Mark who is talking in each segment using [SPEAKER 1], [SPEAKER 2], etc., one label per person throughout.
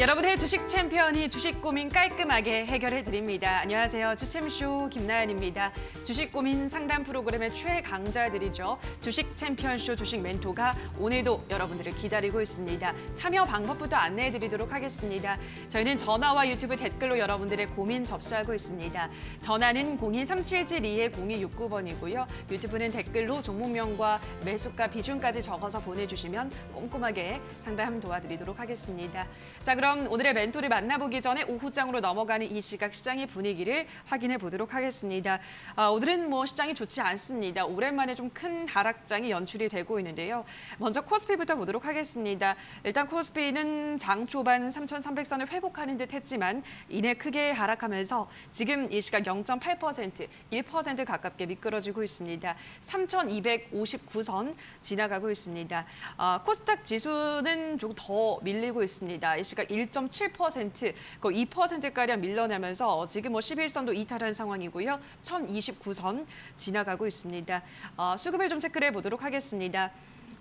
[SPEAKER 1] 여러분의 주식 챔피언이 주식 고민 깔끔하게 해결해 드립니다. 안녕하세요. 주챔쇼 김나연입니다. 주식 고민 상담 프로그램의 최강자들이죠. 주식 챔피언쇼 주식 멘토가 오늘도 여러분들을 기다리고 있습니다. 참여 방법부터 안내해 드리도록 하겠습니다. 저희는 전화와 유튜브 댓글로 여러분들의 고민 접수하고 있습니다. 전화는 02-3772-0269번이고요. 유튜브는 댓글로 종목명과 매수가 비중까지 적어서 보내주시면 꼼꼼하게 상담 도와드리도록 하겠습니다. 자, 그럼 오늘의 멘토를 만나보기 전에 오후장으로 넘어가는 이 시각 시장의 분위기를 확인해 보도록 하겠습니다. 오늘은 시장이 좋지 않습니다. 오랜만에 좀 큰 하락장이 연출이 되고 있는데요. 먼저 코스피부터 보도록 하겠습니다. 일단 코스피는 장 초반 3,300선을 회복하는 듯 했지만 이내 크게 하락하면서 지금 이 시각 0.8%, 1% 가깝게 미끄러지고 있습니다. 3,259선 지나가고 있습니다. 코스닥 지수는 조금 더 밀리고 있습니다. 이 시각 1.7%, 거의 2%가량 밀려나면서 지금 11선도 이탈한 상황이고요. 1,029선 지나가고 있습니다. 수급을 좀 체크를 해보도록 하겠습니다.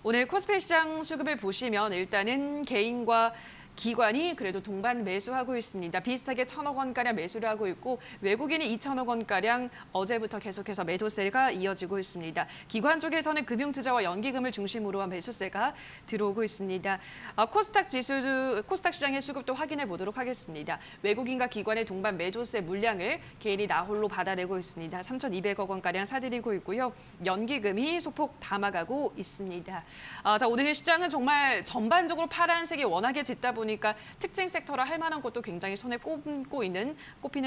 [SPEAKER 1] 오늘 코스피 시장 수급을 보시면 일단은 개인과 기관이 그래도 동반 매수하고 있습니다. 비슷하게 1,000억 원가량 매수를 하고 있고 외국인이 2,000억 원가량 어제부터 계속해서 매도세가 이어지고 있습니다. 기관 쪽에서는 금융투자와 연기금을 중심으로 한 매수세가 들어오고 있습니다. 코스닥 시장의 수급도 확인해 보도록 하겠습니다. 외국인과 기관의 동반 매도세 물량을 개인이 나홀로 받아내고 있습니다. 3,200억 원가량 사들이고 있고요. 연기금이 소폭 담아가고 있습니다. 자, 오늘 시장은 정말 전반적으로 파란색이 워낙에 짙다 보니까 특징 섹터라 할 만한 것도 굉장히 손에 꼽히는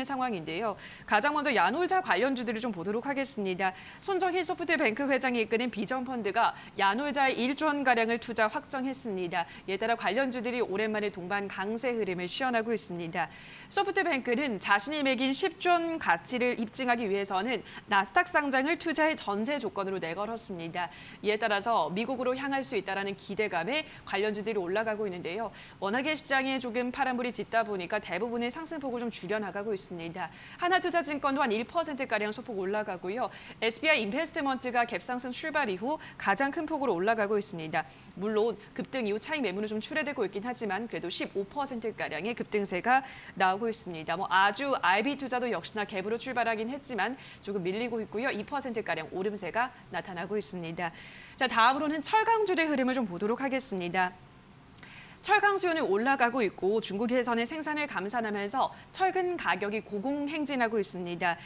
[SPEAKER 1] 상황인데요. 가장 먼저 야놀자 관련주들을 좀 보도록 하겠습니다. 손정희 소프트뱅크 회장이 이끄는 비전펀드가 야놀자의 1조 원가량을 투자 확정했습니다. 이에 따라 관련주들이 오랜만에 동반 강세 흐름을 시현하고 있습니다. 소프트뱅크는 자신이 매긴 10조 원 가치를 입증하기 위해서는 나스닥 상장을 투자의 전제 조건으로 내걸었습니다. 이에 따라서 미국으로 향할 수 있다는 기대감에 관련주들이 올라가고 있는데요. 워낙에 시장에 조금 파란불이 짙다 보니까 대부분의 상승폭을 좀 줄여나가고 있습니다. 하나투자증권도 한 1%가량 소폭 올라가고요. SBI 인베스트먼트가 갭상승 출발 이후 가장 큰 폭으로 올라가고 있습니다. 물론 급등 이후 차익 매물은 좀 출회되고 있긴 하지만 그래도 15%가량의 급등세가 나오고 있습니다. 아주 IB투자도 역시나 갭으로 출발하긴 했지만 조금 밀리고 있고요. 2%가량 오름세가 나타나고 있습니다. 자, 다음으로는 철강주의 흐름을 좀 보도록 하겠습니다. 철강 수요는 올라가고 있고 중국에서는 생산을 감산하면서 철근 가격이 고공행진하고 있습니다.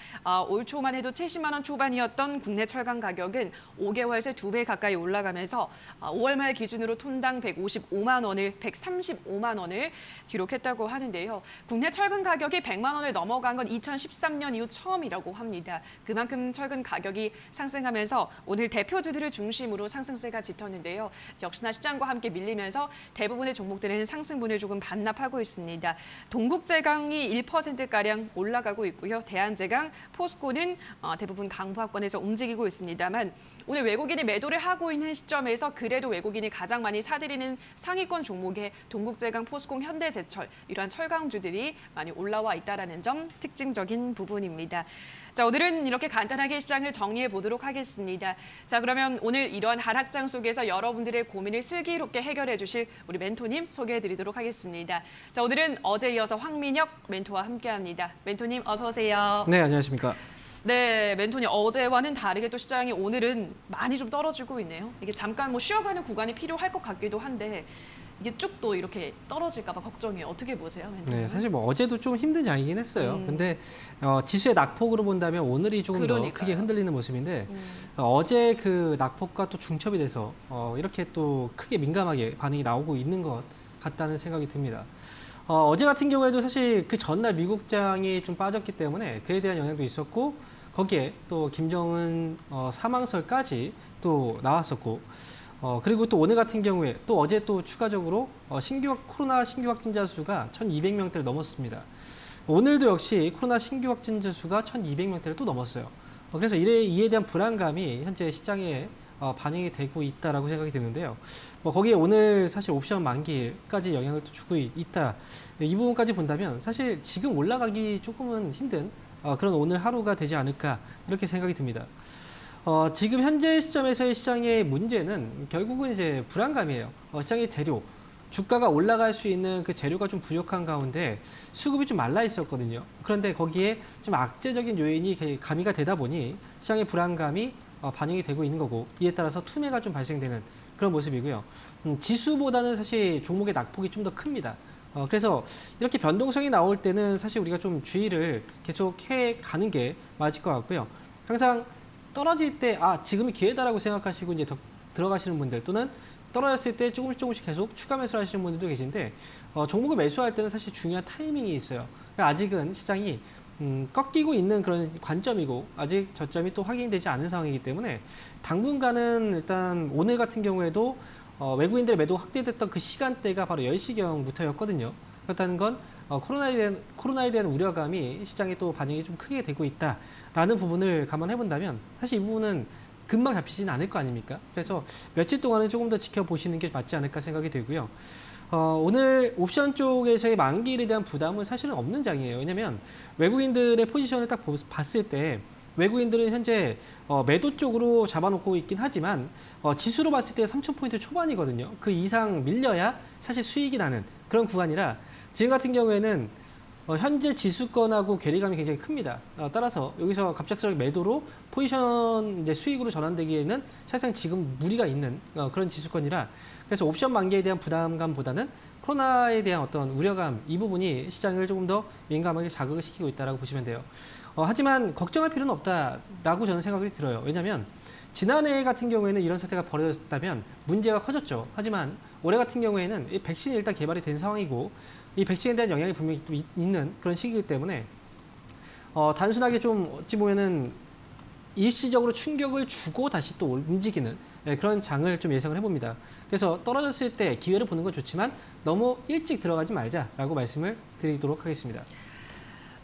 [SPEAKER 1] 올 초만 해도 70만 원 초반이었던 국내 철강 가격은 5개월 새 2배 가까이 올라가면서 5월 말 기준으로 톤당 155만 원을 135만 원을 기록했다고 하는데요. 국내 철근 가격이 100만 원을 넘어간 건 2013년 이후 처음이라고 합니다. 그만큼 철근 가격이 상승하면서 오늘 대표주들을 중심으로 상승세가 짙었는데요. 역시나 시장과 함께 밀리면서 대부분의 종목들은 상승분을 조금 반납하고 있습니다. 동국제강이 1%가량 올라가고 있고요. 대한제강, 포스코는 대부분 강보합권에서 움직이고 있습니다만 오늘 외국인이 매도를 하고 있는 시점에서 그래도 외국인이 가장 많이 사들이는 상위권 종목에 동국제강, 포스코, 현대제철 이러한 철강주들이 많이 올라와 있다는 점 특징적인 부분입니다. 자, 오늘은 이렇게 간단하게 시장을 정리해 보도록 하겠습니다. 자, 그러면 오늘 이러한 하락장 속에서 여러분들의 고민을 슬기롭게 해결해 주실 우리 멘토님 소개해 드리도록 하겠습니다. 자, 오늘은 어제 이어서 황민혁 멘토와 함께합니다. 멘토님 어서 오세요.
[SPEAKER 2] 네, 안녕하십니까.
[SPEAKER 1] 네, 멘토님 어제와는 다르게 또 시장이 오늘은 많이 좀 떨어지고 있네요. 이게 잠깐 쉬어가는 구간이 필요할 것 같기도 한데 이게 쭉 또 이렇게 떨어질까 봐 걱정이에요. 어떻게 보세요, 멘토님?
[SPEAKER 2] 네, 사실 어제도 좀 힘든 장이긴 했어요. 근데 지수의 낙폭으로 본다면 오늘이 조금 더 크게 흔들리는 모습인데 어제 그 낙폭과 또 중첩이 돼서 이렇게 또 크게 민감하게 반응이 나오고 있는 것 같다는 생각이 듭니다. 어제 같은 경우에도 사실 그 전날 미국장이 좀 빠졌기 때문에 그에 대한 영향도 있었고 거기에 또 김정은 사망설까지 또 나왔었고 그리고 또 오늘 같은 경우에 또 어제 또 추가적으로 코로나 신규 확진자 수가 1,200명대를 넘었습니다. 오늘도 역시 코로나 신규 확진자 수가 1,200명대를 또 넘었어요. 그래서 이에 대한 불안감이 현재 시장에 반영이 되고 있다라고 생각이 드는데요. 거기에 오늘 사실 옵션 만기까지 영향을 또 주고 있다. 이 부분까지 본다면 사실 지금 올라가기 조금은 힘든 그런 오늘 하루가 되지 않을까 이렇게 생각이 듭니다. 지금 현재 시점에서의 시장의 문제는 결국은 이제 불안감이에요. 시장의 재료, 주가가 올라갈 수 있는 그 재료가 좀 부족한 가운데 수급이 좀 말라 있었거든요. 그런데 거기에 좀 악재적인 요인이 가미가 되다 보니 시장의 불안감이 반영이 되고 있는 거고, 이에 따라서 투매가 좀 발생되는 그런 모습이고요. 지수보다는 사실 종목의 낙폭이 좀 더 큽니다. 그래서 이렇게 변동성이 나올 때는 사실 우리가 좀 주의를 계속 해 가는 게 맞을 것 같고요. 항상 떨어질 때 지금이 기회다라고 생각하시고 이제 들어가시는 분들, 또는 떨어졌을 때 조금씩 계속 추가 매수를 하시는 분들도 계신데, 종목을 매수할 때는 사실 중요한 타이밍이 있어요. 아직은 시장이 꺾이고 있는 그런 관점이고, 아직 저점이 또 확인되지 않은 상황이기 때문에 당분간은 일단 오늘 같은 경우에도 외국인들의 매도 확대됐던 그 시간대가 바로 10시경부터였거든요. 그렇다는 건 코로나에 대한 우려감이 시장에 또 반영이 좀 크게 되고 있다라는 부분을 감안해 본다면, 사실 이 부분은 금방 잡히지는 않을 거 아닙니까? 그래서 며칠 동안은 조금 더 지켜보시는 게 맞지 않을까 생각이 들고요. 오늘 옵션 쪽에서의 만기일에 대한 부담은 사실은 없는 장이에요. 왜냐하면 외국인들의 포지션을 딱 봤을 때 외국인들은 현재 매도 쪽으로 잡아놓고 있긴 하지만 지수로 봤을 때 3,000포인트 초반이거든요. 그 이상 밀려야 사실 수익이 나는 그런 구간이라, 지금 같은 경우에는 현재 지수권하고 괴리감이 굉장히 큽니다. 따라서 여기서 갑작스럽게 매도로 포지션 이제 수익으로 전환되기에는 사실상 지금 무리가 있는 그런 지수권이라, 그래서 옵션 만기에 대한 부담감보다는 코로나에 대한 어떤 우려감, 이 부분이 시장을 조금 더 민감하게 자극을 시키고 있다고 보시면 돼요. 하지만 걱정할 필요는 없다라고 저는 생각이 들어요. 왜냐하면 지난해 같은 경우에는 이런 사태가 벌어졌다면 문제가 커졌죠. 하지만 올해 같은 경우에는 이 백신이 일단 개발이 된 상황이고, 이 백신에 대한 영향이 분명히 또 있는 그런 시기이기 때문에 단순하게 좀 어찌 보면은 일시적으로 충격을 주고 다시 또 움직이는 그런 장을 좀 예상을 해봅니다. 그래서 떨어졌을 때 기회를 보는 건 좋지만 너무 일찍 들어가지 말자라고 말씀을 드리도록 하겠습니다.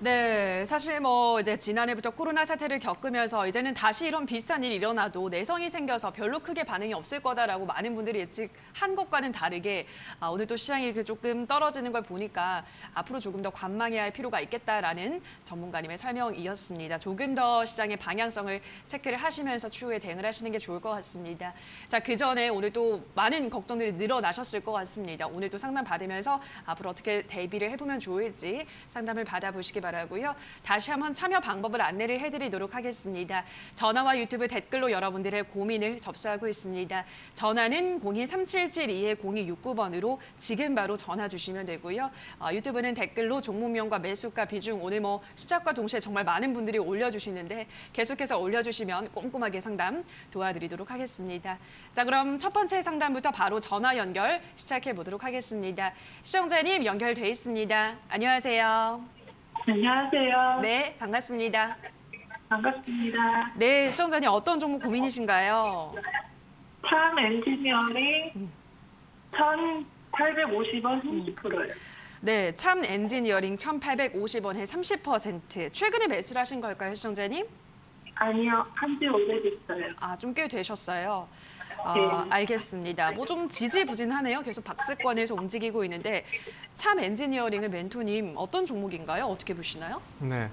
[SPEAKER 1] 네, 사실 뭐 이제 지난해부터 코로나 사태를 겪으면서 이제는 다시 이런 비슷한 일이 일어나도 내성이 생겨서 별로 크게 반응이 없을 거다라고 많은 분들이 예측한 것과는 다르게 오늘 또 시장이 조금 떨어지는 걸 보니까 앞으로 조금 더 관망해야 할 필요가 있겠다라는 전문가님의 설명이었습니다. 조금 더 시장의 방향성을 체크를 하시면서 추후에 대응을 하시는 게 좋을 것 같습니다. 자, 그 전에 오늘 또 많은 걱정들이 늘어나셨을 것 같습니다. 오늘 또 상담 받으면서 앞으로 어떻게 대비를 해보면 좋을지 상담을 받아보시기 바랍니다. 고요. 다시 한번 참여 방법을 안내를 해드리도록 하겠습니다. 전화와 유튜브 댓글로 여러분들의 고민을 접수하고 있습니다. 전화는 02-3772-0269번으로 지금 바로 전화 주시면 되고요. 유튜브는 댓글로 종목명과 매수가 비중, 오늘 뭐 시작과 동시에 정말 많은 분들이 올려주시는데 계속해서 올려주시면 꼼꼼하게 상담 도와드리도록 하겠습니다. 자, 그럼 첫 번째 상담부터 바로 전화 연결 시작해 보도록 하겠습니다. 시청자님 연결돼 있습니다. 안녕하세요.
[SPEAKER 3] 안녕하세요.
[SPEAKER 1] 네, 반갑습니다.
[SPEAKER 3] 반갑습니다.
[SPEAKER 1] 네, 시청자님 어떤 종목 고민이신가요?
[SPEAKER 3] 참 엔지니어링 1,850원 30%요.
[SPEAKER 1] 네, 참 엔지니어링 1,850원에 30%. 최근에 매수를 하신 걸까요, 시청자님?
[SPEAKER 3] 아니요, 한지 오래됐어요.
[SPEAKER 1] 좀 꽤 되셨어요.
[SPEAKER 3] 네.
[SPEAKER 1] 알겠습니다. 뭐 좀 지지부진하네요. 계속 박스권에서 움직이고 있는데 참 엔지니어링의 멘토님 어떤 종목인가요? 어떻게 보시나요?
[SPEAKER 2] 네,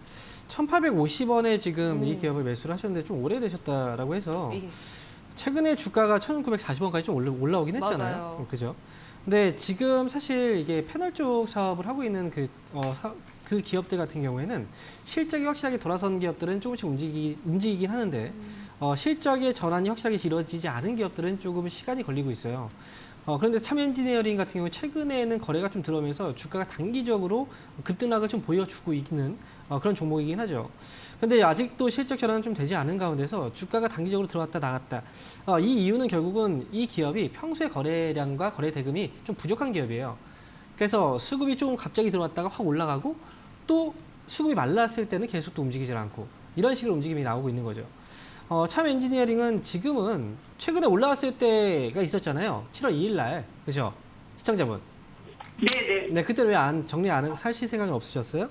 [SPEAKER 2] 1,850원에 지금 이 기업을 매수를 하셨는데 좀 오래되셨다라고 해서
[SPEAKER 1] 이게
[SPEAKER 2] 최근에 주가가 1,940원까지 좀 올라오긴 했잖아요.
[SPEAKER 1] 맞아요.
[SPEAKER 2] 그죠? 근데 지금 사실 이게 패널 쪽 사업을 하고 있는 그 기업들 같은 경우에는 실적이 확실하게 돌아선 기업들은 조금씩 움직이긴 하는데 실적의 전환이 확실하게 이루어지지 않은 기업들은 조금 시간이 걸리고 있어요. 그런데 참 엔지니어링 같은 경우 최근에는 거래가 좀 들어오면서 주가가 단기적으로 급등락을 좀 보여주고 있는 그런 종목이긴 하죠. 근데 아직도 실적 전환은 좀 되지 않은 가운데서 주가가 단기적으로 들어왔다 나갔다. 이 이유는 결국은 이 기업이 평소에 거래량과 거래 대금이 좀 부족한 기업이에요. 그래서 수급이 좀 갑자기 들어왔다가 확 올라가고 또 수급이 말랐을 때는 계속 또 움직이질 않고 이런 식으로 움직임이 나오고 있는 거죠. 참 엔지니어링은 지금은 최근에 올라왔을 때가 있었잖아요. 7월 2일 날. 그죠? 시청자분.
[SPEAKER 3] 네네.
[SPEAKER 2] 네, 그때 왜 사실 생각은 없으셨어요?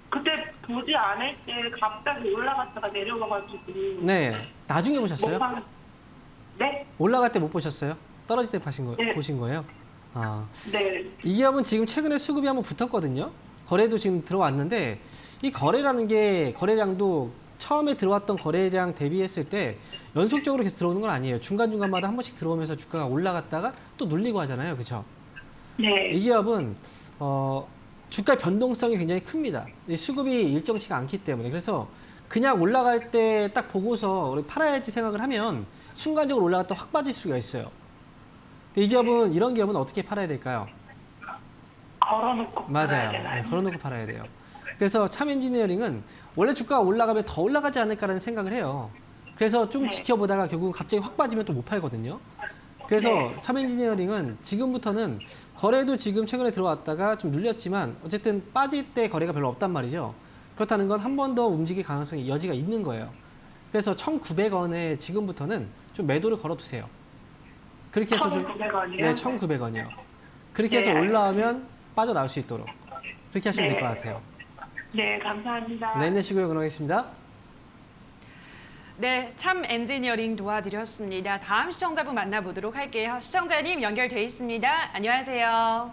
[SPEAKER 3] 그때 보지 않을 때 갑자기 올라갔다가 내려가가지고.
[SPEAKER 2] 네. 나중에 보셨어요?
[SPEAKER 3] 네?
[SPEAKER 2] 올라갈 때 못 보셨어요? 떨어질 때
[SPEAKER 3] 네.
[SPEAKER 2] 보신 거예요?
[SPEAKER 3] 네.
[SPEAKER 2] 이 기업은 지금 최근에 수급이 한번 붙었거든요. 거래도 지금 들어왔는데 이 거래량도 처음에 들어왔던 거래량 대비했을 때 연속적으로 계속 들어오는 건 아니에요. 중간중간마다 한 번씩 들어오면서 주가가 올라갔다가 또 눌리고 하잖아요. 그렇죠?
[SPEAKER 3] 네.
[SPEAKER 2] 이 기업은 주가 변동성이 굉장히 큽니다. 이 수급이 일정치가 않기 때문에. 그래서 그냥 올라갈 때 딱 보고서 우리 팔아야지 생각을 하면 순간적으로 올라갔다 확 빠질 수가 있어요. 이 기업은, 이런 기업은 어떻게 팔아야 될까요?
[SPEAKER 3] 걸어놓고 팔아야
[SPEAKER 2] 맞아요.
[SPEAKER 3] 되나요?
[SPEAKER 2] 네, 걸어놓고 팔아야 돼요. 그래서 참 엔지니어링은 원래 주가가 올라가면 더 올라가지 않을까라는 생각을 해요. 그래서 좀
[SPEAKER 3] 네.
[SPEAKER 2] 지켜보다가 결국은 갑자기 확 빠지면 또 못 팔거든요. 그래서
[SPEAKER 3] 네.
[SPEAKER 2] 참 엔지니어링은 지금부터는 거래도 지금 최근에 들어왔다가 좀 눌렸지만 어쨌든 빠질 때 거래가 별로 없단 말이죠. 그렇다는 건 한 번 더 움직일 가능성이 여지가 있는 거예요. 그래서 1,900원에 지금부터는 좀 매도를 걸어두세요. 그렇게 해서 좀
[SPEAKER 3] 1,900원이요?
[SPEAKER 2] 네, 1,900원이요. 그렇게 해서
[SPEAKER 3] 네,
[SPEAKER 2] 올라오면 빠져나올 수 있도록 그렇게 하시면 될 것 같아요.
[SPEAKER 3] 네, 감사합니다.
[SPEAKER 2] 네, 힘내시고요. 그러겠습니다.
[SPEAKER 1] 네, 참 엔지니어링 도와드렸습니다. 다음 시청자분 만나보도록 할게요. 시청자님 연결돼 있습니다. 안녕하세요.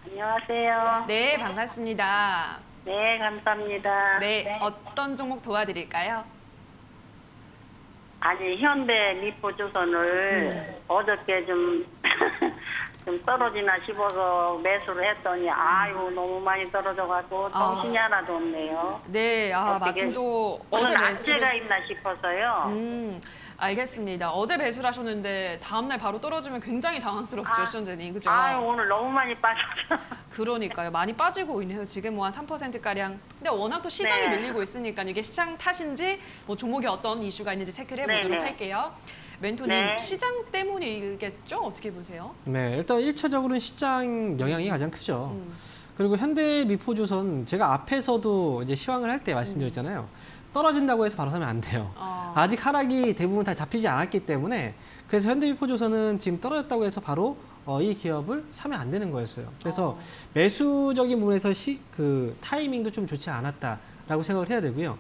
[SPEAKER 4] 안녕하세요.
[SPEAKER 1] 네, 반갑습니다.
[SPEAKER 4] 네, 감사합니다.
[SPEAKER 1] 네, 어떤 종목 도와드릴까요?
[SPEAKER 4] 아니, 현대 미포조선을 어저께 좀, 좀 떨어지나 싶어서 매수를 했더니, 아유, 너무 많이 떨어져가지고 정신이 하나도 없네요.
[SPEAKER 1] 네,
[SPEAKER 4] 어떻게-
[SPEAKER 1] 마침 또 어제
[SPEAKER 4] 무슨
[SPEAKER 1] 매수를
[SPEAKER 4] 악재가 있나 싶어서요.
[SPEAKER 1] 알겠습니다. 어제 매수를 하셨는데 다음날 바로 떨어지면 굉장히 당황스럽죠, 시청자님. 그죠?
[SPEAKER 4] 아유, 오늘 너무 많이 빠졌죠.
[SPEAKER 1] 그러니까요. 많이 빠지고 있네요. 지금 뭐 한 3%가량. 근데 워낙 또 시장이
[SPEAKER 4] 네.
[SPEAKER 1] 밀리고 있으니까 이게 시장 탓인지 뭐 종목에 어떤 이슈가 있는지 체크를 해보도록
[SPEAKER 4] 네, 네.
[SPEAKER 1] 할게요. 멘토님,
[SPEAKER 4] 네.
[SPEAKER 1] 시장 때문이겠죠? 어떻게 보세요?
[SPEAKER 2] 네, 일단 1차적으로는 시장 영향이 가장 크죠. 그리고 현대미포조선 제가 앞에서도 이제 시황을 할 때 말씀드렸잖아요. 떨어진다고 해서 바로 사면 안 돼요. 아직 하락이 대부분 다 잡히지 않았기 때문에 그래서 현대미포조선은 지금 떨어졌다고 해서 바로 이 기업을 사면 안 되는 거였어요. 그래서 매수적인 부분에서 그 타이밍도 좀 좋지 않았다라고 생각을 해야 되고요.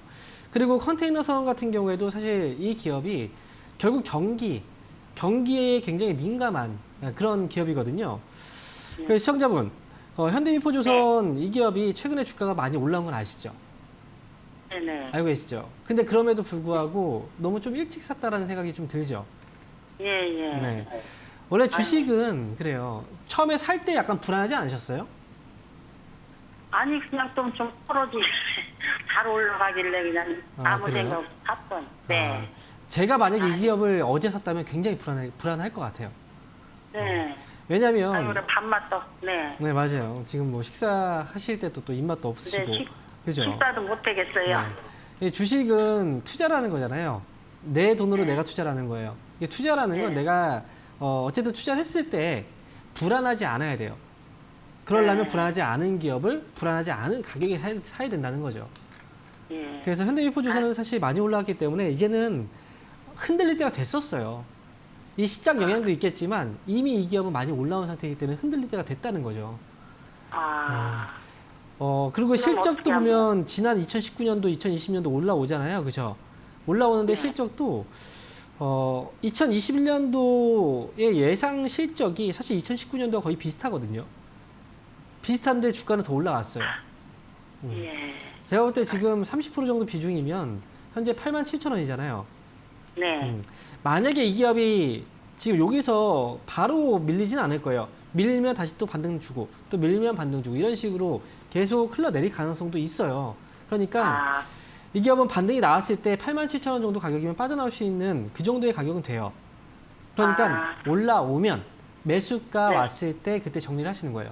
[SPEAKER 2] 그리고 컨테이너선 같은 경우에도 사실 이 기업이 결국 경기에 굉장히 민감한 그런 기업이거든요. 그래서 시청자분, 현대미포조선 이 기업이 최근에 주가가 많이 올라온 건 아시죠?
[SPEAKER 4] 네네.
[SPEAKER 2] 알고 계시죠? 근데 그럼에도 불구하고 너무 좀 일찍 샀다라는 생각이 좀 들죠?
[SPEAKER 4] 예, 예.
[SPEAKER 2] 네. 원래 주식은 그래요. 처음에 살 때 약간 불안하지 않으셨어요?
[SPEAKER 4] 아니, 그냥 좀 떨어지, 잘 올라가길래 그냥 아무
[SPEAKER 2] 그래요?
[SPEAKER 4] 생각 없이 샀던. 네.
[SPEAKER 2] 아, 제가 만약에 이 기업을 어제 샀다면 굉장히 불안할 것 같아요.
[SPEAKER 4] 네.
[SPEAKER 2] 왜냐면,
[SPEAKER 4] 아유, 그래, 밥맛도, 네.
[SPEAKER 2] 네, 맞아요. 지금 뭐 식사하실 때도 또 입맛도 없으시고.
[SPEAKER 4] 네,
[SPEAKER 2] 그죠?
[SPEAKER 4] 식사도 못 하겠어요.
[SPEAKER 2] 네. 이 주식은 투자라는 거잖아요. 내 돈으로 내가 투자라는 거예요. 이게 투자라는 건
[SPEAKER 4] 네.
[SPEAKER 2] 내가 어쨌든 투자를 했을 때 불안하지 않아야 돼요. 그러려면
[SPEAKER 4] 네.
[SPEAKER 2] 불안하지 않은 기업을 불안하지 않은 가격에 사야 된다는 거죠.
[SPEAKER 4] 예.
[SPEAKER 2] 그래서 현대미포조선은 사실 많이 올라왔기 때문에 이제는 흔들릴 때가 됐었어요. 이 시장 영향도 있겠지만 이미 이 기업은 많이 올라온 상태이기 때문에 흔들릴 때가 됐다는 거죠.
[SPEAKER 4] 아,
[SPEAKER 2] 그리고
[SPEAKER 4] 그럼
[SPEAKER 2] 실적도
[SPEAKER 4] 어떻게 하면-
[SPEAKER 2] 보면 지난 2019년도, 2020년도 올라오잖아요. 그죠? 올라오는데
[SPEAKER 4] 네.
[SPEAKER 2] 실적도 2021년도의 예상 실적이 사실 2019년도와 거의 비슷하거든요. 비슷한데 주가는 더 올라갔어요.
[SPEAKER 4] 예.
[SPEAKER 2] 제가 볼 때 지금 30% 정도 비중이면 현재 87,000원이잖아요.
[SPEAKER 4] 네.
[SPEAKER 2] 만약에 이 기업이 지금 여기서 바로 밀리진 않을 거예요. 밀면 다시 또 반등 주고 또 밀면 반등 주고 이런 식으로 계속 흘러내릴 가능성도 있어요. 그러니까
[SPEAKER 4] 아,
[SPEAKER 2] 이 기업은 반등이 나왔을 때 87,000원 정도 가격이면 빠져나올 수 있는 그 정도의 가격은 돼요. 그러니까 올라오면 매수가
[SPEAKER 4] 네.
[SPEAKER 2] 왔을 때 그때 정리를 하시는 거예요.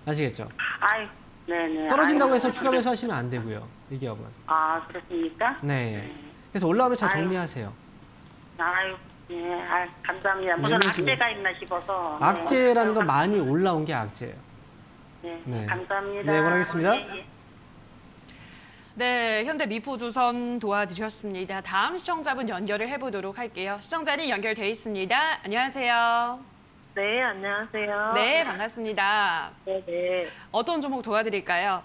[SPEAKER 2] 아시겠죠?
[SPEAKER 4] 아이, 네네.
[SPEAKER 2] 떨어진다고
[SPEAKER 4] 아이고.
[SPEAKER 2] 해서 추가 매수하시면 안 되고요. 이 기업은.
[SPEAKER 4] 아, 그렇습니까?
[SPEAKER 2] 네. 그래서 올라오면 잘
[SPEAKER 4] 아유.
[SPEAKER 2] 정리하세요.
[SPEAKER 4] 아유, 예, 아, 감사합니다. 무슨
[SPEAKER 2] 열매시고.
[SPEAKER 4] 악재가 있나 싶어서. 네.
[SPEAKER 2] 악재라는 건 많이 올라온 게 악재예요.
[SPEAKER 4] 네,
[SPEAKER 2] 네.
[SPEAKER 4] 감사합니다.
[SPEAKER 2] 네, 원하겠습니다.
[SPEAKER 4] 예, 예.
[SPEAKER 1] 네, 현대미포조선 도와드렸습니다. 다음 시청자분 연결을 해보도록 할게요. 시청자님 연결돼 있습니다. 안녕하세요.
[SPEAKER 4] 네, 안녕하세요.
[SPEAKER 1] 네, 반갑습니다.
[SPEAKER 4] 네, 네.
[SPEAKER 1] 어떤 종목 도와드릴까요?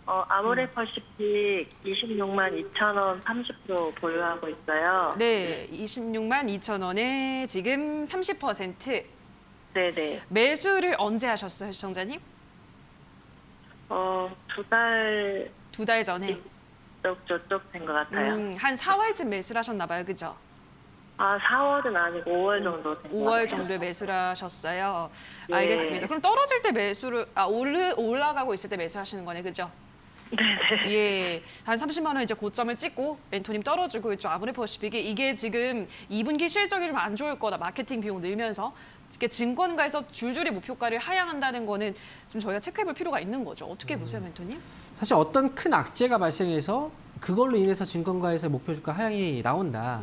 [SPEAKER 4] 아모레퍼시픽 26만 2천원 30% 보유하고 있어요.
[SPEAKER 1] 네, 26만 2천 원에 지금 30%.
[SPEAKER 4] 네네.
[SPEAKER 1] 매수를 언제 하셨어요, 시청자님?
[SPEAKER 4] 2달
[SPEAKER 1] 두 달 전에.
[SPEAKER 4] 저쪽 된 것 같아요.
[SPEAKER 1] 한 4월쯤 매수를 하셨나 봐요, 그죠?
[SPEAKER 5] 아, 4월은 아니고 5월 정도 된
[SPEAKER 1] 5월 정도에 매수를 하셨어요.
[SPEAKER 5] 네.
[SPEAKER 1] 알겠습니다. 그럼 떨어질 때 매수를 올라가고 있을 때 매수하시는 거네, 그죠?
[SPEAKER 5] 네네.
[SPEAKER 1] 예, 한 30만 원 이제 고점을 찍고 멘토님 떨어지고 있죠. 아모레퍼시픽이 이게 지금 2분기 실적이 좀 안 좋을 거다. 마케팅 비용 늘면서 이렇게 증권가에서 줄줄이 목표가를 하향한다는 거는 좀 저희가 체크해볼 필요가 있는 거죠. 어떻게 보세요, 멘토님?
[SPEAKER 2] 사실 어떤 큰 악재가 발생해서 그걸로 인해서 증권가에서 목표 주가 하향이 나온다.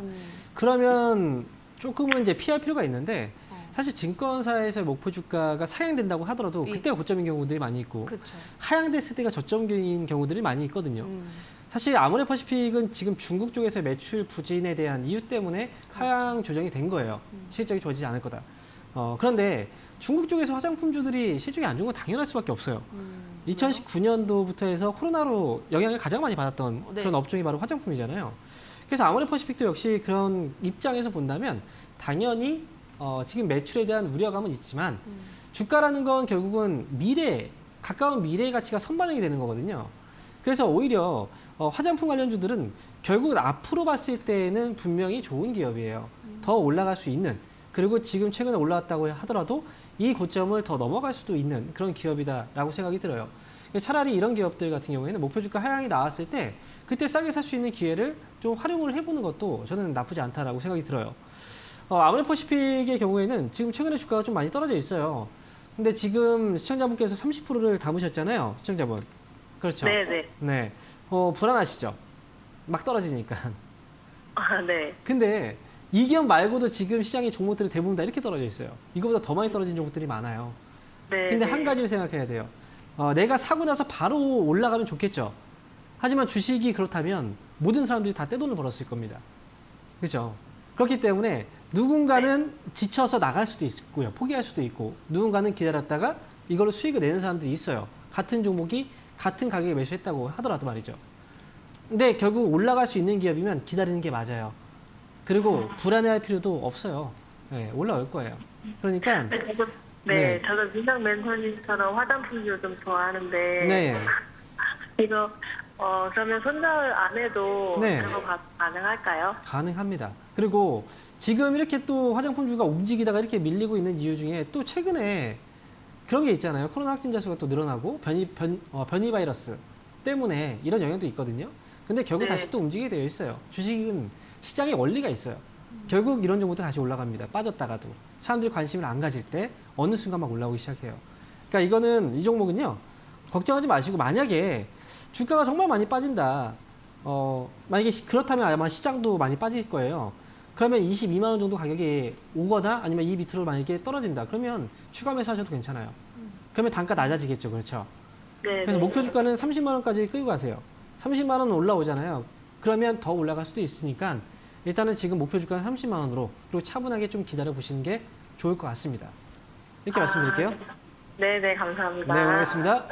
[SPEAKER 2] 그러면 조금은 이제 피할 필요가 있는데 사실 증권사에서 목표 주가가 상향된다고 하더라도
[SPEAKER 1] 예.
[SPEAKER 2] 그때가 고점인 경우들이 많이 있고
[SPEAKER 1] 그렇죠.
[SPEAKER 2] 하향됐을 때가 저점인 경우들이 많이 있거든요. 사실 아모레퍼시픽은 지금 중국 쪽에서 매출 부진에 대한 이유 때문에 하향 조정이 된 거예요. 실적이 좋아지지 않을 거다. 그런데 중국 쪽에서 화장품주들이 실적이 안 좋은 건 당연할 수밖에 없어요. 2019년도부터 해서 코로나로 영향을 가장 많이 받았던
[SPEAKER 1] 네.
[SPEAKER 2] 그런 업종이 바로 화장품이잖아요. 그래서 아모레퍼시픽도 역시 그런 입장에서 본다면 당연히 지금 매출에 대한 우려감은 있지만 주가라는 건 결국은 미래, 가까운 미래의 가치가 선반영이 되는 거거든요. 그래서 오히려 화장품 관련주들은 결국은 앞으로 봤을 때는 분명히 좋은 기업이에요. 더 올라갈 수 있는, 그리고 지금 최근에 올라왔다고 하더라도 이 고점을 더 넘어갈 수도 있는 그런 기업이다라고 생각이 들어요. 차라리 이런 기업들 같은 경우에는 목표 주가 하향이 나왔을 때 그때 싸게 살 수 있는 기회를 좀 활용을 해보는 것도 저는 나쁘지 않다라고 생각이 들어요. 아모레퍼시픽의 경우에는 지금 최근에 주가가 좀 많이 떨어져 있어요. 근데 지금 시청자분께서 30%를 담으셨잖아요. 시청자분. 그렇죠.
[SPEAKER 5] 네네.
[SPEAKER 2] 네. 불안하시죠? 막 떨어지니까.
[SPEAKER 5] 아, 네.
[SPEAKER 2] 근데 이 기업 말고도 지금 시장의 종목들이 대부분 다 이렇게 떨어져 있어요. 이거보다 더 많이 떨어진 종목들이 많아요.
[SPEAKER 5] 네.
[SPEAKER 2] 근데
[SPEAKER 5] 네.
[SPEAKER 2] 한 가지를 생각해야 돼요. 내가 사고 나서 바로 올라가면 좋겠죠. 하지만 주식이 그렇다면 모든 사람들이 다 떼돈을 벌었을 겁니다. 그렇죠? 그렇기 때문에 누군가는 지쳐서 나갈 수도 있고요. 포기할 수도 있고, 누군가는 기다렸다가 이걸로 수익을 내는 사람들이 있어요. 같은 종목이 같은 가격에 매수했다고 하더라도 말이죠. 근데 결국 올라갈 수 있는 기업이면 기다리는 게 맞아요. 그리고 불안해할 필요도 없어요. 네, 올라올 거예요. 그러니까 네.
[SPEAKER 5] 저도 민정 멘토님처럼 화장품주 좀 좋아하는데
[SPEAKER 2] 네.
[SPEAKER 5] 이거 그러면 손절 안 해도
[SPEAKER 2] 네.
[SPEAKER 5] 그거 가능할까요?
[SPEAKER 2] 가능합니다. 그리고 지금 이렇게 또 화장품주가 움직이다가 이렇게 밀리고 있는 이유 중에 또 최근에 그런 게 있잖아요. 코로나 확진자 수가 또 늘어나고 변이 바이러스 때문에 이런 영향도 있거든요. 근데 결국
[SPEAKER 5] 네.
[SPEAKER 2] 다시 또 움직이게 되어 있어요. 주식은 시장의 원리가 있어요. 결국 이런 종목도 다시 올라갑니다. 빠졌다가도. 사람들이 관심을 안 가질 때 어느 순간 막 올라오기 시작해요. 그러니까 이거는 이 종목은요. 걱정하지 마시고 만약에 주가가 정말 많이 빠진다. 만약에 그렇다면 아마 시장도 많이 빠질 거예요. 그러면 22만 원 정도 가격이 오거나 아니면 이 밑으로 만약에 떨어진다. 그러면 추가 매수하셔도 괜찮아요. 그러면 단가 낮아지겠죠. 그렇죠?
[SPEAKER 5] 네.
[SPEAKER 2] 그래서 목표 주가는 30만 원까지 끌고 가세요. 30만 원 올라오잖아요. 그러면 더 올라갈 수도 있으니까 일단은 지금 목표 주가는 30만 원으로 그리고 차분하게 좀 기다려 보시는 게 좋을 것 같습니다. 이렇게 말씀드릴게요.
[SPEAKER 5] 네네, 감사합니다.
[SPEAKER 2] 네, 고맙습니다.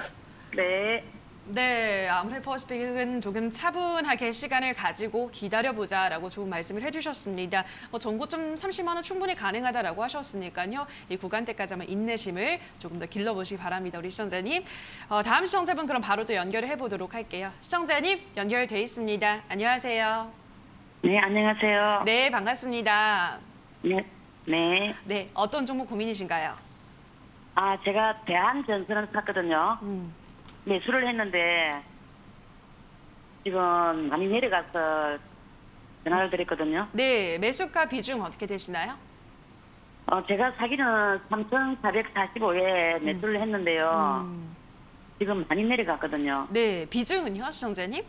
[SPEAKER 5] 네.
[SPEAKER 1] 네, 아모레퍼시픽은 조금 차분하게 시간을 가지고 기다려보자라고 좋은 말씀을 해주셨습니다. 전고점 30만 원 충분히 가능하다라고 하셨으니까요. 이 구간대까지 한번 인내심을 조금 더 길러보시기 바랍니다. 우리 시청자님. 다음 시청자분 그럼 바로 또 연결을 해보도록 할게요. 시청자님 연결돼 있습니다. 안녕하세요.
[SPEAKER 4] 네, 안녕하세요.
[SPEAKER 1] 네, 반갑습니다.
[SPEAKER 4] 네. 네.
[SPEAKER 1] 네, 어떤 종목 고민이신가요?
[SPEAKER 4] 제가 대한전선을 샀거든요. 매수를 했는데 지금 많이 내려가서 전화를 드렸거든요.
[SPEAKER 1] 네, 매수가 비중 어떻게 되시나요?
[SPEAKER 4] 제가 사기는 3,445에 매수를 했는데요. 지금 많이 내려갔거든요.
[SPEAKER 1] 네, 비중은요, 시청자님?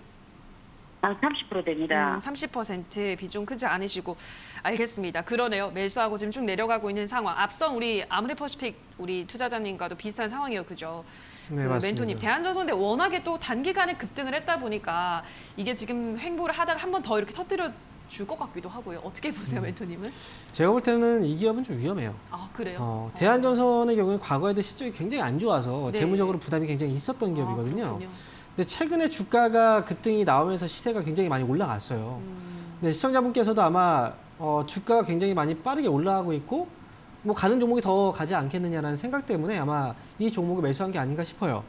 [SPEAKER 4] 한 30% 됩니다.
[SPEAKER 1] 30% 비중 크지 않으시고 알겠습니다. 그러네요. 매수하고 지금 쭉 내려가고 있는 상황. 앞선 우리 아모레퍼시픽 우리 투자자님과도 비슷한 상황이에요, 그죠?
[SPEAKER 2] 네,
[SPEAKER 1] 그
[SPEAKER 2] 맞습니다.
[SPEAKER 1] 멘토님 대한전선인데 워낙에 또 단기간에 급등을 했다 보니까 이게 지금 횡보를 하다가 한 번 더 이렇게 터뜨려 줄 것 같기도 하고요. 어떻게 보세요, 멘토님은?
[SPEAKER 2] 제가 볼 때는 이 기업은 좀 위험해요.
[SPEAKER 1] 아 그래요?
[SPEAKER 2] 대한전선의 경우는 과거에도 실적이 굉장히 안 좋아서
[SPEAKER 1] 네.
[SPEAKER 2] 재무적으로 부담이 굉장히 있었던 기업이거든요.
[SPEAKER 1] 그렇군요.
[SPEAKER 2] 근데 최근에 주가가 급등이 나오면서 시세가 굉장히 많이 올라갔어요. 근데 시청자분께서도 아마 주가가 굉장히 많이 빠르게 올라가고 있고 뭐 가는 종목이 더 가지 않겠느냐라는 생각 때문에 아마 이 종목을 매수한 게 아닌가 싶어요.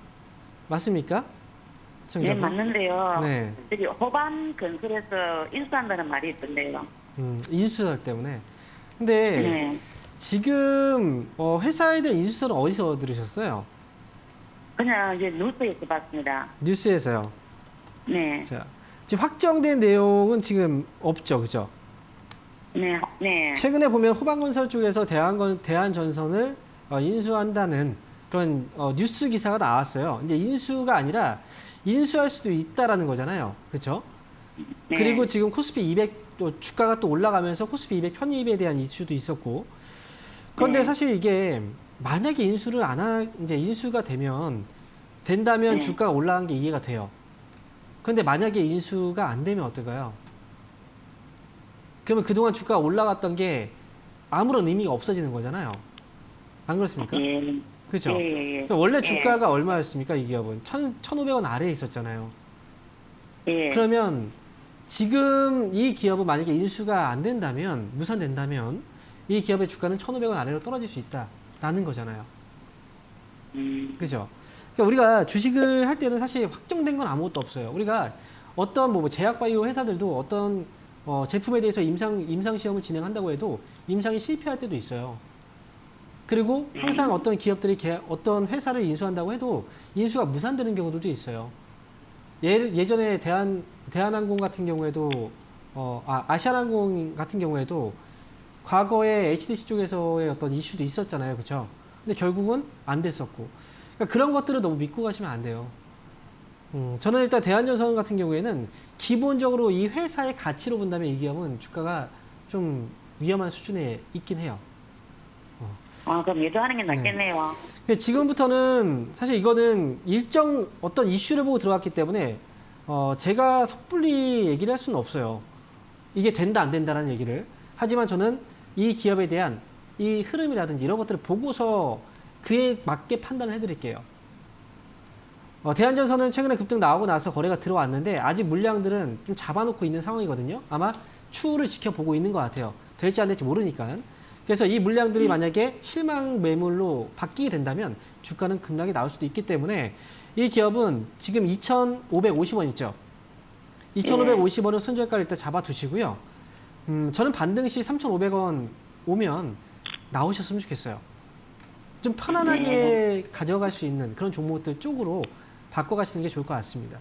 [SPEAKER 2] 맞습니까?
[SPEAKER 4] 네,
[SPEAKER 2] 시청자분?
[SPEAKER 4] 맞는데요.
[SPEAKER 2] 네.
[SPEAKER 4] 저기 호반 건설에서 인수한다는 말이 있던데요.
[SPEAKER 2] 인수설 때문에. 근데
[SPEAKER 4] 네.
[SPEAKER 2] 지금 회사에 대한 인수설은 어디서 들으셨어요?
[SPEAKER 4] 그냥 이제 뉴스에서 봤습니다.
[SPEAKER 2] 뉴스에서요.
[SPEAKER 4] 네.
[SPEAKER 2] 자, 지금 확정된 내용은 지금 없죠, 그죠?
[SPEAKER 4] 네. 네.
[SPEAKER 2] 최근에 보면 호방건설 쪽에서 대한전선을 인수한다는 그런 뉴스 기사가 나왔어요. 이제 인수가 아니라 인수할 수도 있다라는 거잖아요, 그렇죠?
[SPEAKER 4] 네.
[SPEAKER 2] 그리고 지금 코스피 200 또 주가가 또 올라가면서 코스피 200 편입에 대한 이슈도 있었고. 그런데
[SPEAKER 4] 네.
[SPEAKER 2] 사실 이게 만약에 인수를 이제 인수가 된다면
[SPEAKER 4] 네.
[SPEAKER 2] 주가가 올라간 게 이해가 돼요. 그런데 만약에 인수가 안 되면 어떨까요? 그러면 그동안 주가가 올라갔던 게 아무런 의미가 없어지는 거잖아요. 안 그렇습니까?
[SPEAKER 4] 예.
[SPEAKER 2] 그렇죠?
[SPEAKER 4] 예, 예.
[SPEAKER 2] 그러니까 원래
[SPEAKER 4] 예.
[SPEAKER 2] 주가가 얼마였습니까? 이 기업은 1,500원 아래에 있었잖아요.
[SPEAKER 4] 예.
[SPEAKER 2] 그러면 지금 이 기업은 만약에 인수가 안 된다면, 무산된다면 이 기업의 주가는 1,500원 아래로 떨어질 수 있다라는 거잖아요. 그죠? 그러니까 우리가 주식을 할 때는 사실 확정된 건 아무것도 없어요. 우리가 어떤 뭐 제약바이오 회사들도 어떤 제품에 대해서 임상 시험을 진행한다고 해도 임상이 실패할 때도 있어요. 그리고 항상 어떤 기업들이 어떤 회사를 인수한다고 해도 인수가 무산되는 경우들도 있어요. 예전에 대한항공 같은 경우에도 아시아나항공 같은 경우에도 과거에 HDC 쪽에서의 어떤 이슈도 있었잖아요, 그렇죠? 근데 결국은 안 됐었고, 그러니까 그런 것들을 너무 믿고 가시면 안 돼요. 저는 일단 대한전선 같은 경우에는 기본적으로 이 회사의 가치로 본다면 이 기업은 주가가 좀 위험한 수준에 있긴 해요.
[SPEAKER 4] 그럼 예도하는 게 낫겠네요.
[SPEAKER 2] 지금부터는 사실 이거는 일정 어떤 이슈를 보고 들어갔기 때문에 제가 섣불리 얘기를 할 수는 없어요. 이게 된다 안 된다라는 얘기를. 하지만 저는 이 기업에 대한 이 흐름이라든지 이런 것들을 보고서 그에 맞게 판단을 해드릴게요. 대한전선은 최근에 급등 나오고 나서 거래가 들어왔는데 아직 물량들은 좀 잡아놓고 있는 상황이거든요. 아마 추후를 지켜보고 있는 것 같아요. 될지 안 될지 모르니까. 그래서 이 물량들이 만약에 실망 매물로 바뀌게 된다면 주가는 급락이 나올 수도 있기 때문에 이 기업은 지금 2,550원 있죠. 2,550원을 손절가를 일단 잡아두시고요. 저는 반등 시 3,500원 오면 나오셨으면 좋겠어요. 좀 편안하게 가져갈 수 있는 그런 종목들 쪽으로 바꿔가시는 게 좋을 것 같습니다.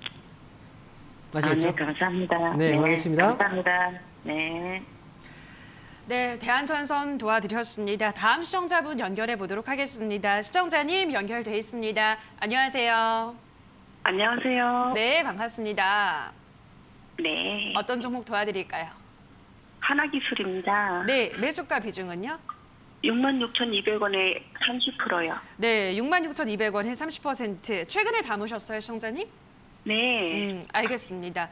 [SPEAKER 2] 아시겠죠?
[SPEAKER 4] 네, 감사합니다.
[SPEAKER 2] 네, 고맙습니다.
[SPEAKER 4] 감사합니다. 네.
[SPEAKER 1] 네, 대한전선 도와드렸습니다. 다음 시청자분 연결해 보도록 하겠습니다. 시청자님 연결돼 있습니다. 안녕하세요.
[SPEAKER 3] 안녕하세요.
[SPEAKER 1] 네, 반갑습니다.
[SPEAKER 3] 네.
[SPEAKER 1] 어떤 종목 도와드릴까요?
[SPEAKER 3] 하나기술입니다.
[SPEAKER 1] 네, 매수가 비중은요?
[SPEAKER 3] 66,200원에 30%요.
[SPEAKER 1] 네, 66,200원에 30%. 최근에 담으셨어요, 시청자님?
[SPEAKER 3] 네.
[SPEAKER 1] 알겠습니다.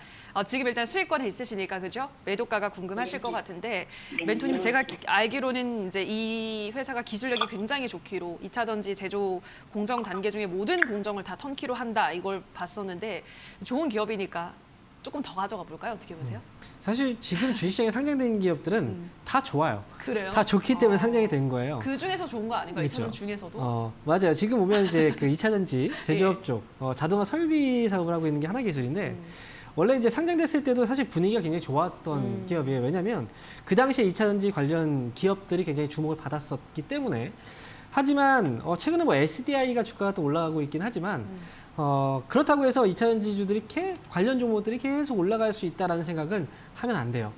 [SPEAKER 1] 지금 일단 수익권에 있으시니까 그죠? 매도가가 궁금하실 것 같은데
[SPEAKER 3] 네.
[SPEAKER 1] 멘토님 제가 알기로는 이제 이 회사가 기술력이 굉장히 좋기로 2차 전지 제조 공정 단계 중에 모든 공정을 다 턴키로 한다 이걸 봤었는데 좋은 기업이니까 조금 더 가져가 볼까요? 어떻게 보세요?
[SPEAKER 2] 사실 지금 주식시장에 상장된 기업들은 다 좋아요.
[SPEAKER 1] 그래요?
[SPEAKER 2] 다 좋기 때문에 상장이 된 거예요.
[SPEAKER 1] 그 중에서 좋은 거 아닌가요? 이
[SPEAKER 2] 그렇죠.
[SPEAKER 1] 2차 전지 중에서도?
[SPEAKER 2] 맞아요. 지금 보면 이제 그 2차 전지 제조업 쪽 자동화 설비 사업을 하고 있는 게 하나기술인데 원래 이제 상장됐을 때도 사실 분위기가 굉장히 좋았던 기업이에요. 왜냐하면 그 당시에 2차 전지 관련 기업들이 굉장히 주목을 받았었기 때문에. 하지만 최근에 뭐 SDI가 주가가 또 올라가고 있긴 하지만 그렇다고 해서 2차 전지주들이 관련 종목들이 계속 올라갈 수 있다라는 생각은 하면 안 돼요.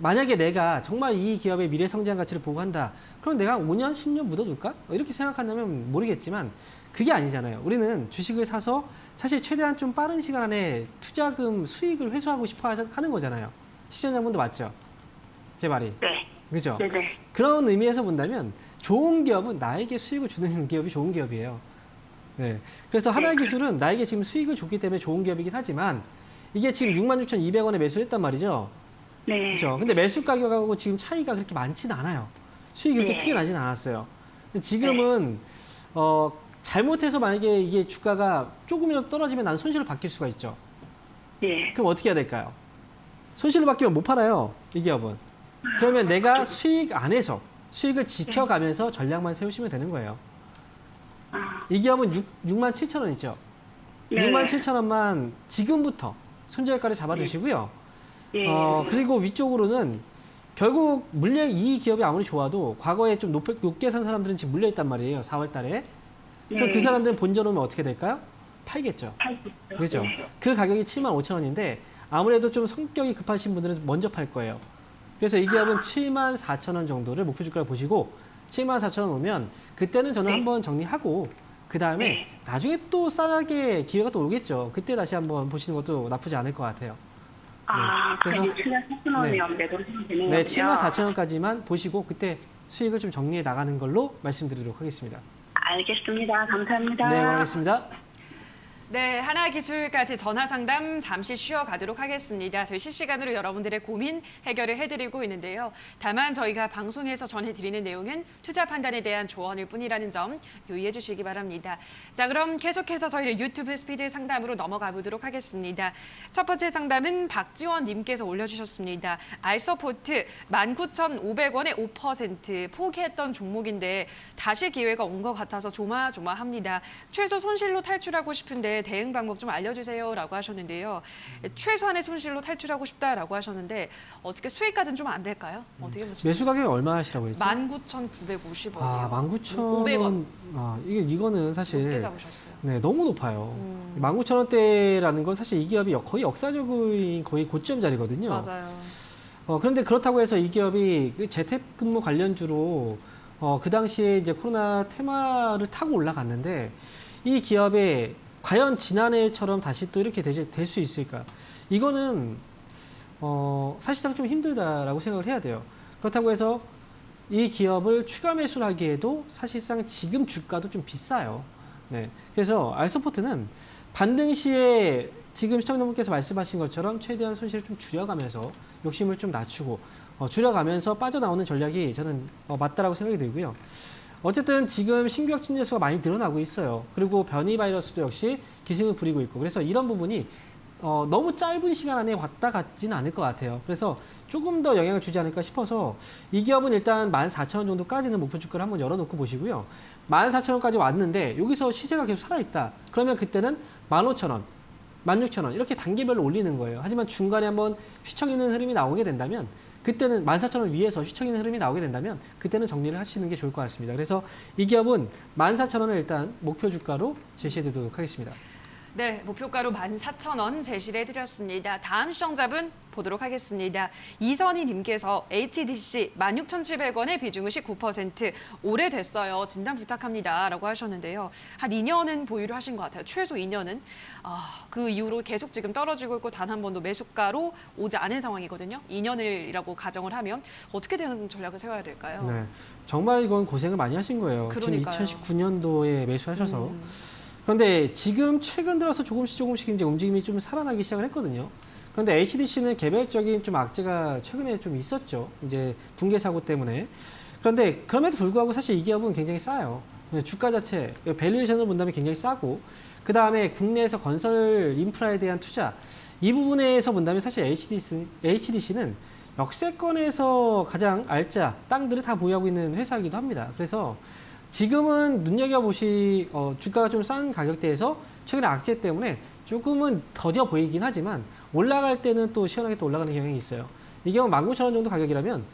[SPEAKER 2] 만약에 내가 정말 이 기업의 미래 성장 가치를 보고 한다. 그럼 내가 5년, 10년 묻어둘까? 이렇게 생각한다면 모르겠지만 그게 아니잖아요. 우리는 주식을 사서 사실 최대한 좀 빠른 시간 안에 투자금 수익을 회수하고 싶어 하는 거잖아요. 시청자분도 맞죠? 제 말이.
[SPEAKER 3] 네.
[SPEAKER 2] 그죠?
[SPEAKER 3] 네네.
[SPEAKER 2] 그런 의미에서 본다면 좋은 기업은 나에게 수익을 주는 기업이 좋은 기업이에요. 네. 그래서 하나기술은 나에게 지금 수익을 줬기 때문에 좋은 기업이긴 하지만 이게 지금 66,200원에 매수를 했단 말이죠.
[SPEAKER 3] 네.
[SPEAKER 2] 그렇죠. 근데 매수 가격하고 지금 차이가 그렇게 많지는 않아요. 수익이 그렇게
[SPEAKER 3] 네.
[SPEAKER 2] 크게 나진 않았어요. 근데 지금은 잘못해서 만약에 이게 주가가 조금이라도 떨어지면 난 손실을 받길 수가 있죠.
[SPEAKER 3] 네.
[SPEAKER 2] 그럼 어떻게 해야 될까요? 손실을 받기면 못 팔아요. 이 기업은. 그러면 내가 수익 안에서 수익을 지켜가면서 전략만 세우시면 되는 거예요. 이 기업은 67,000원 있죠.
[SPEAKER 3] 네.
[SPEAKER 2] 67,000원만 지금부터 손절가를 잡아두시고요.
[SPEAKER 3] 예.
[SPEAKER 2] 그리고 위쪽으로는 결국 물려 이 기업이 아무리 좋아도 과거에 좀 높게 산 사람들은 지금 물려 있단 말이에요. 4월 달에. 그럼 그 사람들은 본전 오면 어떻게 될까요? 팔겠죠. 그렇죠. 그 가격이 75,000원인데 아무래도 좀 성격이 급하신 분들은 먼저 팔 거예요. 그래서 이 기업은 74,000원 정도를 목표 주가를 보시고 74,000원 오면 그때는 저는 한번 정리하고 그 다음에 나중에 또 싸게 기회가 또 오겠죠. 그때 다시 한번 보시는 것도 나쁘지 않을 것 같아요.
[SPEAKER 3] 그래서 74,000원이면 매도를 하면 되는 거죠?
[SPEAKER 2] 네, 74,000원까지만 보시고 그때 수익을 좀 정리해 나가는 걸로 말씀드리도록 하겠습니다.
[SPEAKER 3] 알겠습니다. 감사합니다.
[SPEAKER 2] 네, 고맙습니다.
[SPEAKER 1] 네, 하나기술까지 전화 상담 잠시 쉬어가도록 하겠습니다. 저희 실시간으로 여러분들의 고민 해결을 해드리고 있는데요. 다만 저희가 방송에서 전해드리는 내용은 투자 판단에 대한 조언일 뿐이라는 점 유의해 주시기 바랍니다. 자, 그럼 계속해서 저희 유튜브 스피드 상담으로 넘어가 보도록 하겠습니다. 첫 번째 상담은 박지원 님께서 올려주셨습니다. 알서포트 19,500원에 5% 포기했던 종목인데 다시 기회가 온 것 같아서 조마조마합니다. 최소 손실로 탈출하고 싶은데 대응 방법 좀 알려주세요라고 하셨는데요. 최소한의 손실로 탈출하고 싶다라고 하셨는데 어떻게 수익까지는 좀 안 될까요? 어떻게 보시나요?
[SPEAKER 2] 매수 가격이 얼마 하시라고 했죠?
[SPEAKER 1] 19,950원이요.
[SPEAKER 2] 아, 19,000원. 아, 이거는 사실
[SPEAKER 1] 높게 잡으셨어요.
[SPEAKER 2] 네, 너무 높아요. 19,000원대라는 건 사실 이 기업이 거의 역사적인 거의 고점 자리거든요.
[SPEAKER 1] 맞아요.
[SPEAKER 2] 그런데 그렇다고 해서 이 기업이 그 재택근무 관련주로 그 당시에 이제 코로나 테마를 타고 올라갔는데 이 기업에 과연 지난해처럼 다시 또 이렇게 될 수 있을까? 이거는 사실상 좀 힘들다라고 생각을 해야 돼요. 그렇다고 해서 이 기업을 추가 매수를 하기에도 사실상 지금 주가도 좀 비싸요. 네. 그래서 알서포트는 반등 시에 지금 시청자분께서 말씀하신 것처럼 최대한 손실을 좀 줄여가면서 욕심을 좀 낮추고 줄여가면서 빠져나오는 전략이 저는 맞다라고 생각이 들고요. 어쨌든 지금 신규 확진자 수가 많이 늘어나고 있어요. 그리고 변이 바이러스도 역시 기승을 부리고 있고 그래서 이런 부분이 너무 짧은 시간 안에 왔다 갔지는 않을 것 같아요. 그래서 조금 더 영향을 주지 않을까 싶어서 이 기업은 일단 14,000원 정도까지는 목표 주가를 한번 열어놓고 보시고요. 14,000원까지 왔는데 여기서 시세가 계속 살아있다. 그러면 그때는 15,000원, 16,000원 이렇게 단계별로 올리는 거예요. 하지만 중간에 한번 휘청 있는 흐름이 나오게 된다면 그때는 14,000원 위에서 휘청 있는 흐름이 나오게 된다면 그때는 정리를 하시는 게 좋을 것 같습니다. 그래서 이 기업은 14,000원을 일단 목표 주가로 제시해 드리도록 하겠습니다.
[SPEAKER 1] 네, 목표가로 14,000원 제시를 해드렸습니다. 다음 시청자분 보도록 하겠습니다. 이선희 님께서 HDC 16,700원의 비중은 19% 오래됐어요. 진단 부탁합니다. 라고 하셨는데요. 한 2년은 보유를 하신 것 같아요. 최소 2년은. 그 이후로 계속 지금 떨어지고 있고 단 한 번도 매수가로 오지 않은 상황이거든요. 2년이라고 가정을 하면 어떻게 되는 전략을 세워야 될까요?
[SPEAKER 2] 네, 정말 이건 고생을 많이 하신 거예요.
[SPEAKER 1] 그러니까요.
[SPEAKER 2] 지금 2019년도에 매수하셔서. 그런데 지금 최근 들어서 조금씩 이제 움직임이 좀 살아나기 시작을 했거든요. 그런데 HDC는 개별적인 좀 악재가 최근에 좀 있었죠. 이제 붕괴 사고 때문에. 그런데 그럼에도 불구하고 사실 이 기업은 굉장히 싸요. 주가 자체, 밸류에이션을 본다면 굉장히 싸고, 그 다음에 국내에서 건설 인프라에 대한 투자, 이 부분에서 본다면 사실 HDC는 역세권에서 가장 알짜 땅들을 다 보유하고 있는 회사이기도 합니다. 그래서 지금은 눈여겨보시 주가가 좀 싼 가격대에서 최근에 악재 때문에 조금은 더뎌 보이긴 하지만 올라갈 때는 또 시원하게 또 올라가는 경향이 있어요. 이 경우 19,000원 정도 가격이라면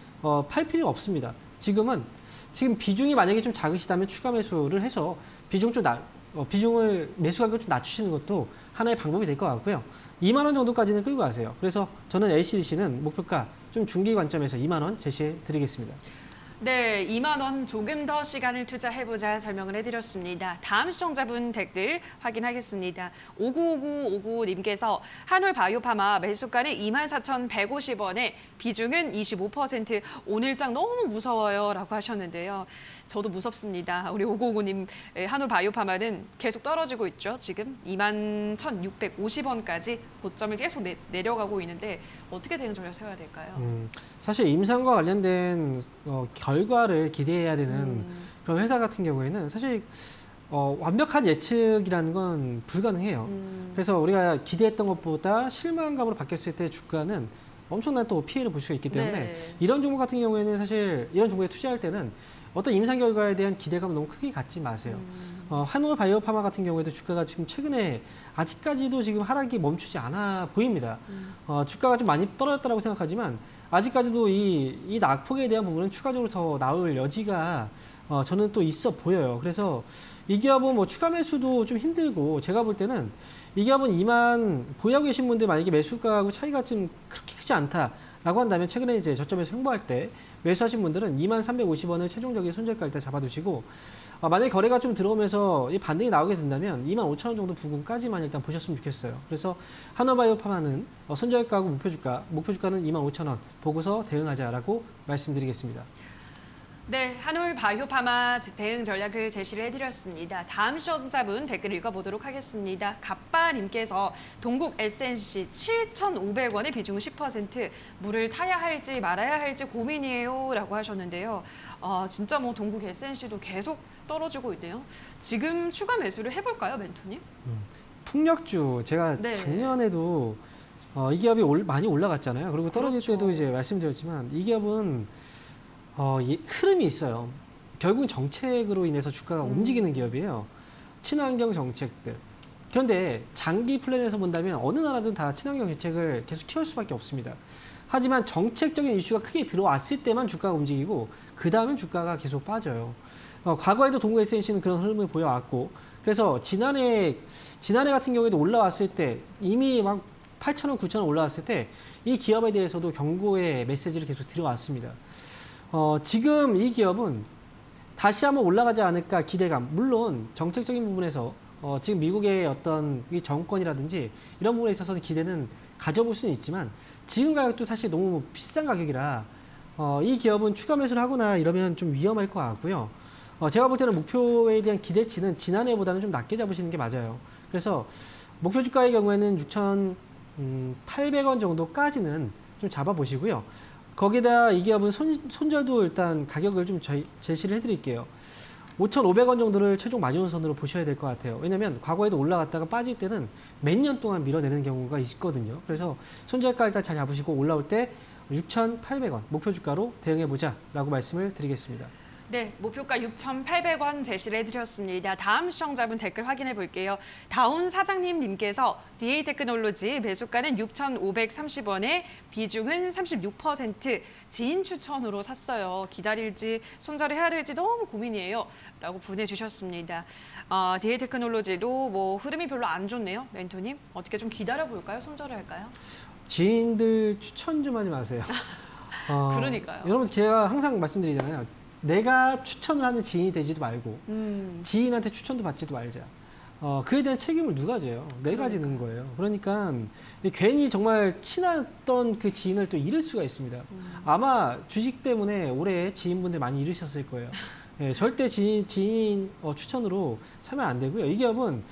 [SPEAKER 2] 팔 필요가 없습니다. 지금 비중이 만약에 좀 작으시다면 추가 매수를 해서 비중을 매수 가격을 좀 낮추시는 것도 하나의 방법이 될 것 같고요. 2만 원 정도까지는 끌고 가세요. 그래서 저는 HDC는 목표가 좀 중기 관점에서 2만 원 제시해 드리겠습니다.
[SPEAKER 1] 네, 2만 원 조금 더 시간을 투자해보자 설명을 해드렸습니다. 다음 시청자분 댓글 확인하겠습니다. 595959님께서 한올바이오파마 매수가는 24,150원에 비중은 25%. 오늘장 너무 무서워요 라고 하셨는데요. 저도 무섭습니다. 우리 5959님 한올바이오파마는 계속 떨어지고 있죠. 지금 21,650원까지 고점을 계속 내려가고 있는데 어떻게 대응 전략 세워야 될까요?
[SPEAKER 2] 사실 임상과 관련된 결과를 기대해야 되는 그런 회사 같은 경우에는 사실 완벽한 예측이라는 건 불가능해요. 그래서 우리가 기대했던 것보다 실망감으로 바뀌었을 때 주가는 엄청난 또 피해를 볼 수가 있기 때문에
[SPEAKER 1] 네.
[SPEAKER 2] 이런 종목 같은 경우에는 사실 이런 종목에 투자할 때는 어떤 임상 결과에 대한 기대감을 너무 크게 갖지 마세요. 한올 바이오파마 같은 경우에도 주가가 지금 최근에 아직까지도 지금 하락이 멈추지 않아 보입니다. 주가가 좀 많이 떨어졌다고 생각하지만 아직까지도 이 낙폭에 대한 부분은 추가적으로 더 나올 여지가 저는 또 있어 보여요. 그래서 이 기업은 뭐 추가 매수도 좀 힘들고 제가 볼 때는 이 기업은 보유하고 계신 분들 만약에 매수가하고 차이가 좀 그렇게 크지 않다라고 한다면 최근에 이제 저점에서 횡보할 때 매수하신 분들은 23,350원을 최종적인 손절가 일단 잡아두시고 만약에 거래가 좀 들어오면서 이 반등이 나오게 된다면 25,000원 정도 부근까지만 일단 보셨으면 좋겠어요. 그래서 한올바이오파마는 손절가하고 목표주가는 25,000원 보고서 대응하자라고 말씀드리겠습니다.
[SPEAKER 1] 네, 한올 바이오파마 대응 전략을 제시를 해드렸습니다. 다음 시청자분 댓글 읽어보도록 하겠습니다. 갑바님께서 동국 SNC 7,500원의 비중 10% 물을 타야 할지 말아야 할지 고민이에요 라고 하셨는데요. 진짜 뭐 동국 SNC도 계속 떨어지고 있네요. 지금 추가 매수를 해볼까요, 멘토님?
[SPEAKER 2] 풍력주 제가
[SPEAKER 1] 네.
[SPEAKER 2] 작년에도 이 기업이 많이 올라갔잖아요. 그리고 떨어질
[SPEAKER 1] 그렇죠.
[SPEAKER 2] 때도 이제 말씀드렸지만 이 기업은 흐름이 있어요. 결국은 정책으로 인해서 주가가 움직이는 기업이에요. 친환경 정책들. 그런데 장기 플랜에서 본다면 어느 나라든 다 친환경 정책을 계속 키울 수밖에 없습니다. 하지만 정책적인 이슈가 크게 들어왔을 때만 주가가 움직이고 그 다음엔 주가가 계속 빠져요. 과거에도 동국 SNC는 그런 흐름을 보여왔고 그래서 지난해 같은 경우에도 올라왔을 때 이미 막 8,000원, 9,000원 올라왔을 때 이 기업에 대해서도 경고의 메시지를 계속 들어왔습니다. 지금 이 기업은 다시 한번 올라가지 않을까 기대감. 물론 정책적인 부분에서 지금 미국의 어떤 이 정권이라든지 이런 부분에 있어서는 기대는 가져볼 수는 있지만 지금 가격도 사실 너무 비싼 가격이라 이 기업은 추가 매수를 하거나 이러면 좀 위험할 것 같고요. 제가 볼 때는 목표에 대한 기대치는 지난해보다는 좀 낮게 잡으시는 게 맞아요. 그래서 목표 주가의 경우에는 6,800원 정도까지는 좀 잡아보시고요. 거기다 이 기업은 손절도 일단 가격을 좀 제시를 해드릴게요. 5,500원 정도를 최종 마지노선으로 보셔야 될 것 같아요. 왜냐하면 과거에도 올라갔다가 빠질 때는 몇 년 동안 밀어내는 경우가 있거든요. 그래서 손절가 일단 잘 잡으시고 올라올 때 6,800원 목표 주가로 대응해보자라고 말씀을 드리겠습니다.
[SPEAKER 1] 네, 목표가 6,800원 제시를 해드렸습니다. 다음 시청자분 댓글 확인해 볼게요. 다운 사장님께서 DA 테크놀로지 매수가는 6,530원에 비중은 36% 지인 추천으로 샀어요. 기다릴지 손절을 해야 될지 너무 고민이에요. 라고 보내주셨습니다. DA 테크놀로지도 뭐 흐름이 별로 안 좋네요. 멘토님, 어떻게 좀 기다려 볼까요? 손절을 할까요?
[SPEAKER 2] 지인들 추천 좀 하지 마세요.
[SPEAKER 1] 그러니까요.
[SPEAKER 2] 여러분 제가 항상 말씀드리잖아요. 내가 추천을 하는 지인이 되지도 말고 지인한테 추천도 받지도 말자. 그에 대한 책임을 누가 져요? 내가 지는 거예요. 그러니까 괜히 정말 친했던 그 지인을 또 잃을 수가 있습니다. 아마 주식 때문에 올해 지인분들 많이 잃으셨을 거예요. 네, 절대 지인 추천으로 사면 안 되고요. 이 기업은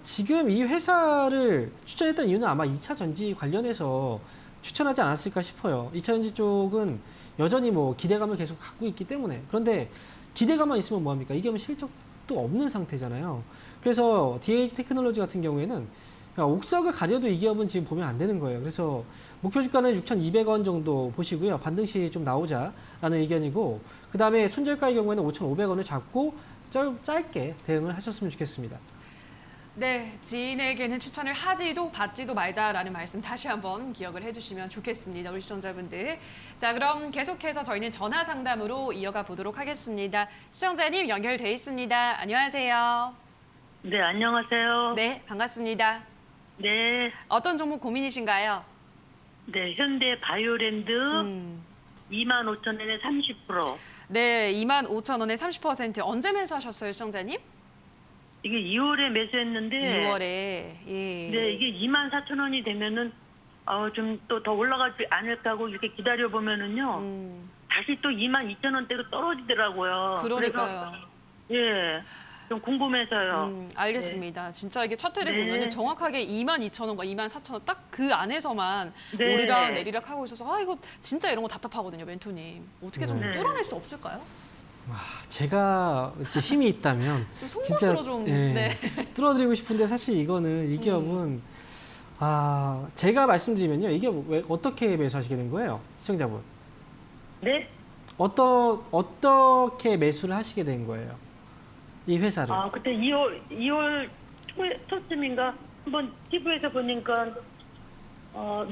[SPEAKER 2] 지금 이 회사를 추천했던 이유는 아마 2차 전지 관련해서 추천하지 않았을까 싶어요. 2차 전지 쪽은 여전히 뭐 기대감을 계속 갖고 있기 때문에. 그런데 기대감만 있으면 뭐합니까? 이 기업은 실적도 없는 상태잖아요. 그래서 DA 테크놀로지 같은 경우에는 옥석을 가려도 이 기업은 지금 보면 안 되는 거예요. 그래서 목표 주가는 6,200원 정도 보시고요. 반등 시 좀 나오자라는 의견이고 그 다음에 손절가의 경우에는 5,500원을 잡고 짧게 대응을 하셨으면 좋겠습니다.
[SPEAKER 1] 네, 지인에게는 추천을 하지도 받지도 말자라는 말씀 다시 한번 기억을 해주시면 좋겠습니다. 우리 시청자분들. 자, 그럼 계속해서 저희는 전화 상담으로 이어가 보도록 하겠습니다. 시청자님 연결돼 있습니다. 안녕하세요.
[SPEAKER 6] 네, 안녕하세요.
[SPEAKER 1] 네, 반갑습니다.
[SPEAKER 6] 네,
[SPEAKER 1] 어떤 종목 고민이신가요?
[SPEAKER 6] 네, 현대 바이오랜드 25,000원에 30%.
[SPEAKER 1] 네, 25,000원에 30%. 언제 매수하셨어요, 시청자님?
[SPEAKER 6] 이게 2월에 매수했는데
[SPEAKER 1] 2월에. 예.
[SPEAKER 6] 네, 이게 24,000원이 되면은 좀 또 더 올라가지 않을까 하고 이렇게 기다려 보면은요. 다시 또 22,000원대로 떨어지더라고요.
[SPEAKER 1] 그러니까요.
[SPEAKER 6] 그래서, 예. 좀 궁금해서요.
[SPEAKER 1] 알겠습니다. 진짜 이게 차트를
[SPEAKER 6] 네.
[SPEAKER 1] 보면은 정확하게 22,000원과 24,000원 딱 그 안에서만
[SPEAKER 6] 네.
[SPEAKER 1] 오르락 내리락 하고 있어서 이거 진짜 이런 거 답답하거든요, 멘토님. 어떻게 좀
[SPEAKER 6] 네.
[SPEAKER 1] 뚫어낼 수 없을까요?
[SPEAKER 2] 제가 이제 힘이 있다면
[SPEAKER 1] 좀
[SPEAKER 2] 진짜
[SPEAKER 1] 속멋으로 좀
[SPEAKER 2] 네, 뚫어드리고 싶은데 사실 이거는 이 기업은 제가 말씀드리면요. 이게 왜 어떻게 매수하시게 된 거예요? 시청자분.
[SPEAKER 6] 네?
[SPEAKER 2] 어떻게 매수를 하시게 된 거예요? 이 회사를.
[SPEAKER 6] 아, 그때 2월 초쯤인가 한번 TV에서 보니까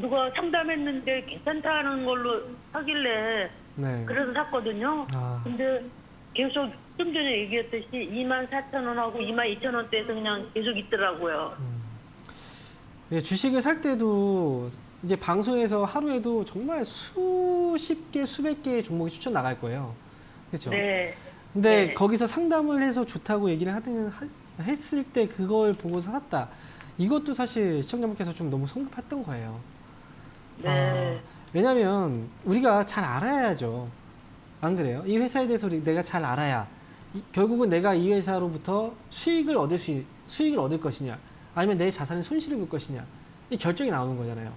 [SPEAKER 6] 누가 상담했는데 괜찮다는 걸로 하길래
[SPEAKER 2] 네.
[SPEAKER 6] 그래서 샀거든요.
[SPEAKER 2] 아.
[SPEAKER 6] 근데 계속 좀 전에 얘기했듯이 24,000원하고 22,000원대에서 그냥 계속 있더라고요.
[SPEAKER 2] 예, 주식을 살 때도 이제 방송에서 하루에도 정말 수십 개, 수백 개의 종목이 추천 나갈 거예요. 그렇죠?
[SPEAKER 6] 네.
[SPEAKER 2] 근데
[SPEAKER 6] 네.
[SPEAKER 2] 거기서 상담을 해서 좋다고 얘기를 했을 때 그걸 보고서 샀다. 이것도 사실 시청자분께서 좀 너무 성급했던 거예요.
[SPEAKER 6] 네.
[SPEAKER 2] 왜냐하면 우리가 잘 알아야죠. 안 그래요? 이 회사에 대해서 내가 잘 알아야 결국은 내가 이 회사로부터 수익을 얻을 것이냐, 아니면 내 자산에 손실을 볼 것이냐, 이 결정이 나오는 거잖아요.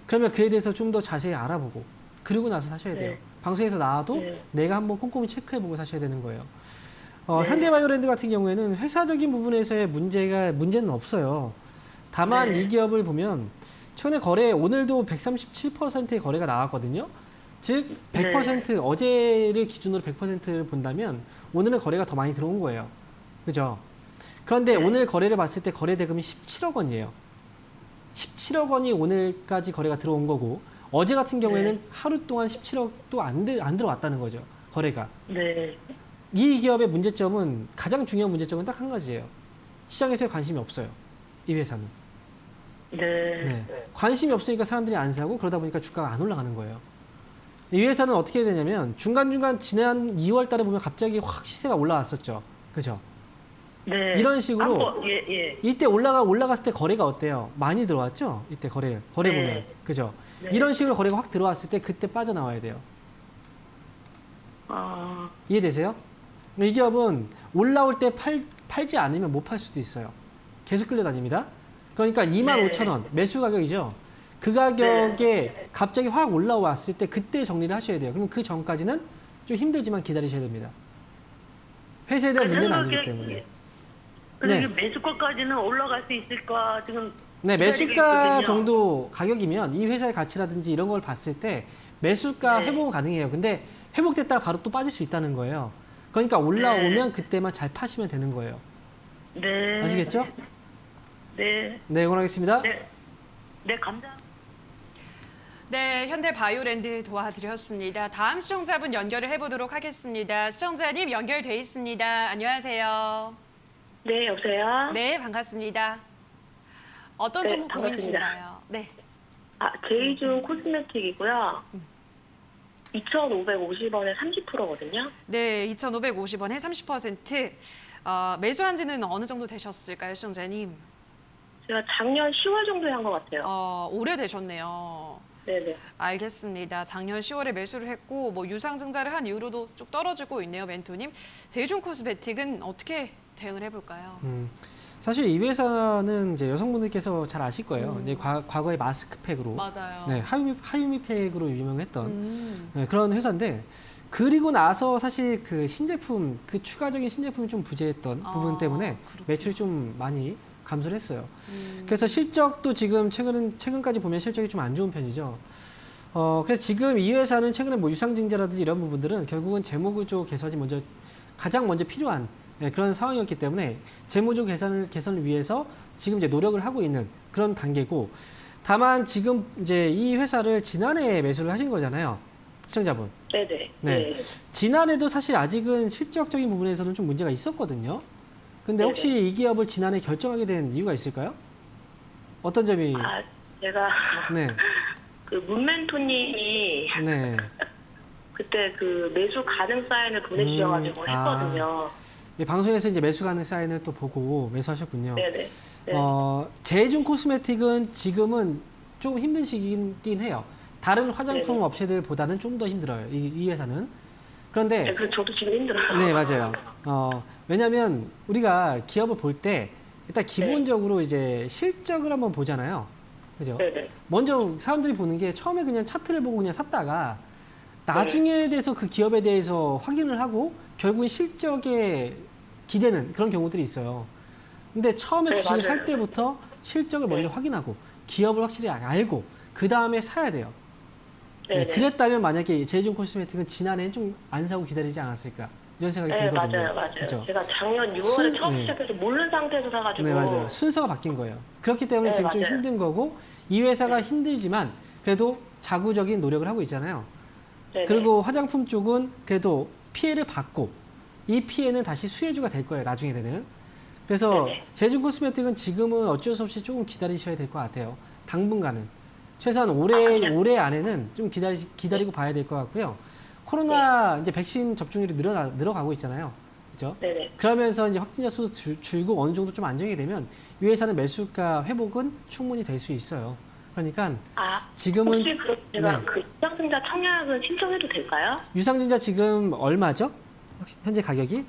[SPEAKER 2] 그러면 그에 대해서 좀 더 자세히 알아보고 그리고 나서 사셔야 돼요.
[SPEAKER 6] 네.
[SPEAKER 2] 방송에서 나와도
[SPEAKER 6] 네.
[SPEAKER 2] 내가 한번 꼼꼼히 체크해보고 사셔야 되는 거예요.
[SPEAKER 6] 네.
[SPEAKER 2] 현대바이오랜드 같은 경우에는 회사적인 부분에서의 문제는 없어요. 다만
[SPEAKER 6] 네.
[SPEAKER 2] 이 기업을 보면 최근에 거래 오늘도 137%의 거래가 나왔거든요. 즉 100% 어제를 기준으로 100%를 본다면 오늘은 거래가 더 많이 들어온 거예요. 그죠? 그런데 오늘 거래를 봤을 때 거래 대금이 17억 원이에요. 17억 원이 오늘까지 거래가 들어온 거고 어제 같은 경우에는 하루 동안 17억도 안 들어왔다는 거죠. 거래가.
[SPEAKER 6] 네.
[SPEAKER 2] 이 기업의 문제점은 가장 중요한 문제점은 딱 한 가지예요. 시장에서의 관심이 없어요. 이 회사는.
[SPEAKER 6] 네.
[SPEAKER 2] 네. 관심이 없으니까 사람들이 안 사고 그러다 보니까 주가가 안 올라가는 거예요. 이 회사는 어떻게 되냐면 중간중간 지난 2월 달에 보면 갑자기 확 시세가 올라왔었죠. 그죠?
[SPEAKER 6] 네.
[SPEAKER 2] 이런 식으로
[SPEAKER 6] 예.
[SPEAKER 2] 이때 올라갔을 때 거래가 어때요? 많이 들어왔죠? 이때 거래
[SPEAKER 6] 네.
[SPEAKER 2] 보면. 그죠?
[SPEAKER 6] 네.
[SPEAKER 2] 이런 식으로 거래가 확 들어왔을 때 그때 빠져나와야 돼요. 이해되세요? 이 기업은 올라올 때 팔지 않으면 못 팔 수도 있어요. 계속 끌려다닙니다. 그러니까 25,000원 매수 가격이죠. 그 가격에 갑자기 확 올라왔을 때 그때 정리를 하셔야 돼요. 그럼 그 전까지는 좀 힘들지만 기다리셔야 됩니다. 회사에 대한 문제는 아니기 때문에.
[SPEAKER 6] 그리고
[SPEAKER 2] 네.
[SPEAKER 6] 매수가까지는 올라갈 수 있을까 지금
[SPEAKER 2] 네,
[SPEAKER 6] 기다리고
[SPEAKER 2] 매수가
[SPEAKER 6] 있거든요.
[SPEAKER 2] 정도 가격이면 이 회사의 가치라든지 이런 걸 봤을 때 매수가
[SPEAKER 6] 네.
[SPEAKER 2] 회복은 가능해요. 근데 회복됐다가 바로 또 빠질 수 있다는 거예요. 그러니까 올라오면 그때만 잘 파시면 되는 거예요.
[SPEAKER 6] 네.
[SPEAKER 2] 아시겠죠?
[SPEAKER 6] 네.
[SPEAKER 2] 네, 응원하겠습니다.
[SPEAKER 6] 네. 네, 감사합니다.
[SPEAKER 1] 네, 현대바이오랜드 도와드렸습니다. 다음 시청자분 연결을 해보도록 하겠습니다. 시청자님 연결돼 있습니다. 안녕하세요.
[SPEAKER 5] 네, 여보세요?
[SPEAKER 1] 네, 반갑습니다. 어떤
[SPEAKER 5] 네,
[SPEAKER 1] 종목
[SPEAKER 5] 반갑습니다.
[SPEAKER 1] 고민이신가요? 네.
[SPEAKER 5] 제이준 코스메틱이고요. 2,550원에 30%거든요.
[SPEAKER 1] 네, 2,550원에 30%. 매수한 지는 어느 정도 되셨을까요, 시청자님?
[SPEAKER 5] 제가 작년 10월 정도에 한 것 같아요.
[SPEAKER 1] 오래되셨네요.
[SPEAKER 5] 네네.
[SPEAKER 1] 알겠습니다. 작년 10월에 매수를 했고 뭐 유상증자를 한 이후로도 쭉 떨어지고 있네요, 멘토님. 제이준 코스메틱은 어떻게 대응을 해볼까요?
[SPEAKER 2] 사실 이 회사는 이제 여성분들께서 잘 아실 거예요. 이제 과거에 마스크팩으로,
[SPEAKER 1] 맞아요.
[SPEAKER 2] 네, 하유미팩으로 유명했던 네, 그런 회사인데 그리고 나서 사실 그 신제품, 그 추가적인 신제품이 좀 부재했던 부분 때문에
[SPEAKER 1] 그렇구나.
[SPEAKER 2] 매출이 좀 많이 감소를 했어요. 그래서 실적도 지금 최근까지 보면 실적이 좀 안 좋은 편이죠. 그래서 지금 이 회사는 최근에 뭐 유상증자라든지 이런 부분들은 결국은 재무구조 개선이 가장 먼저 필요한 그런 상황이었기 때문에 재무구조 개선을 위해서 지금 이제 노력을 하고 있는 그런 단계고, 다만 지금 이제 이 회사를 지난해 매수를 하신 거잖아요, 시청자분.
[SPEAKER 5] 네네.
[SPEAKER 2] 네. 지난해도 사실 아직은 실적적인 부분에서는 좀 문제가 있었거든요. 근데 혹시 이 기업을 지난해 결정하게 된 이유가 있을까요? 어떤 점이?
[SPEAKER 5] 제가
[SPEAKER 2] 네.
[SPEAKER 5] 그 문멘토님이
[SPEAKER 2] 네.
[SPEAKER 5] 그때 그 매수 가능 사인을 보내주셔가지고 했거든요.
[SPEAKER 2] 예, 방송에서 이제 매수 가능 사인을 또 보고 매수하셨군요.
[SPEAKER 5] 네네. 네.
[SPEAKER 2] 제이준 코스메틱은 지금은 조금 힘든 시기긴 해요. 다른 화장품
[SPEAKER 5] 네네.
[SPEAKER 2] 업체들보다는 좀 더 힘들어요. 이 회사는. 그런데
[SPEAKER 5] 네, 그래서 저도 지금 힘들어요.
[SPEAKER 2] 네, 맞아요. 왜냐하면 우리가 기업을 볼 때 일단 기본적으로 이제 실적을 한번 보잖아요. 그죠?
[SPEAKER 5] 네네.
[SPEAKER 2] 먼저 사람들이 보는 게 처음에 그냥 차트를 보고 그냥 샀다가 나중에 대해서 그 기업에 대해서 확인을 하고 결국은 실적에 기대는 그런 경우들이 있어요. 근데 처음에
[SPEAKER 5] 네,
[SPEAKER 2] 주식을
[SPEAKER 5] 맞아요.
[SPEAKER 2] 살 때부터 실적을 먼저 확인하고 기업을 확실히 알고 그 다음에 사야 돼요. 네,
[SPEAKER 5] 네네.
[SPEAKER 2] 그랬다면 만약에 제이준 코스메틱은 지난해는 좀 안 사고 기다리지 않았을까 이런 생각이
[SPEAKER 5] 네,
[SPEAKER 2] 들거든요.
[SPEAKER 5] 맞아요.
[SPEAKER 2] 그죠?
[SPEAKER 5] 제가 작년 6월에 처음
[SPEAKER 2] 네.
[SPEAKER 5] 시작해서 모르는 상태에서 사가지고.
[SPEAKER 2] 네, 맞아요. 순서가 바뀐 거예요. 그렇기 때문에
[SPEAKER 5] 네,
[SPEAKER 2] 지금 좀
[SPEAKER 5] 맞아요.
[SPEAKER 2] 힘든 거고 이 회사가 힘들지만 그래도 자구적인 노력을 하고 있잖아요.
[SPEAKER 5] 네네.
[SPEAKER 2] 그리고 화장품 쪽은 그래도 피해를 받고 이 피해는 다시 수혜주가 될 거예요. 나중에 되는. 그래서
[SPEAKER 5] 네네.
[SPEAKER 2] 제준 코스메틱은 지금은 어쩔 수 없이 조금 기다리셔야 될 것 같아요. 당분간은. 최소한 올해 안에는 좀 기다리고 봐야 될 것 같고요. 코로나 이제 백신 접종률이 늘어가고 있잖아요. 그죠?
[SPEAKER 5] 네네.
[SPEAKER 2] 그러면서 이제 확진자 수도 줄고 어느 정도 좀 안정이 되면 이 회사는 매수가 회복은 충분히 될 수 있어요. 그러니까 지금은
[SPEAKER 5] 혹시 그럼 제가
[SPEAKER 2] 네.
[SPEAKER 5] 그 유상증자 청약은 신청해도 될까요?
[SPEAKER 2] 유상증자 지금 얼마죠? 현재 가격이?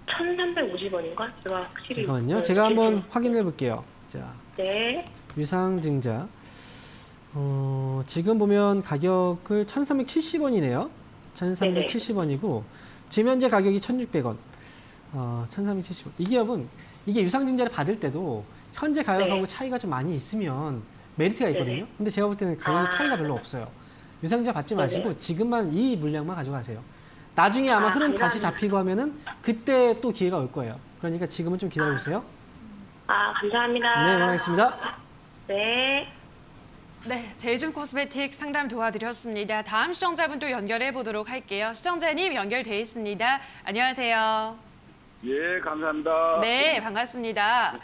[SPEAKER 5] 1,350원인가? 제가 확실히.
[SPEAKER 2] 잠깐만요.
[SPEAKER 5] 네,
[SPEAKER 2] 제가 한번
[SPEAKER 5] 기억이-
[SPEAKER 2] 확인해 볼게요. 자,
[SPEAKER 5] 네.
[SPEAKER 2] 유상증자. 지금 보면 가격을 1,370원이네요. 1,370원이고 지금 현재 가격이 1,600원. 1,370원. 이 기업은 이게 유상증자를 받을 때도 현재 가격하고
[SPEAKER 5] 네.
[SPEAKER 2] 차이가 좀 많이 있으면 메리트가 있거든요.
[SPEAKER 5] 네네.
[SPEAKER 2] 근데 제가 볼 때는 가격이 차이가 별로 없어요. 유상증자 받지 마시고
[SPEAKER 5] 네네.
[SPEAKER 2] 지금만 이 물량만 가져가세요. 나중에 아마 흐름 다시
[SPEAKER 5] 감사합니다.
[SPEAKER 2] 잡히고 하면은 그때 또 기회가 올 거예요. 그러니까 지금은 좀 기다려보세요.
[SPEAKER 5] 감사합니다.
[SPEAKER 2] 네, 고맙습니다.
[SPEAKER 5] 네.
[SPEAKER 1] 네, 제준 코스메틱 상담 도와드렸습니다. 다음 시청자분 또 연결해 보도록 할게요. 시청자님 연결돼 있습니다. 안녕하세요.
[SPEAKER 7] 예, 감사합니다.
[SPEAKER 1] 네, 반갑습니다.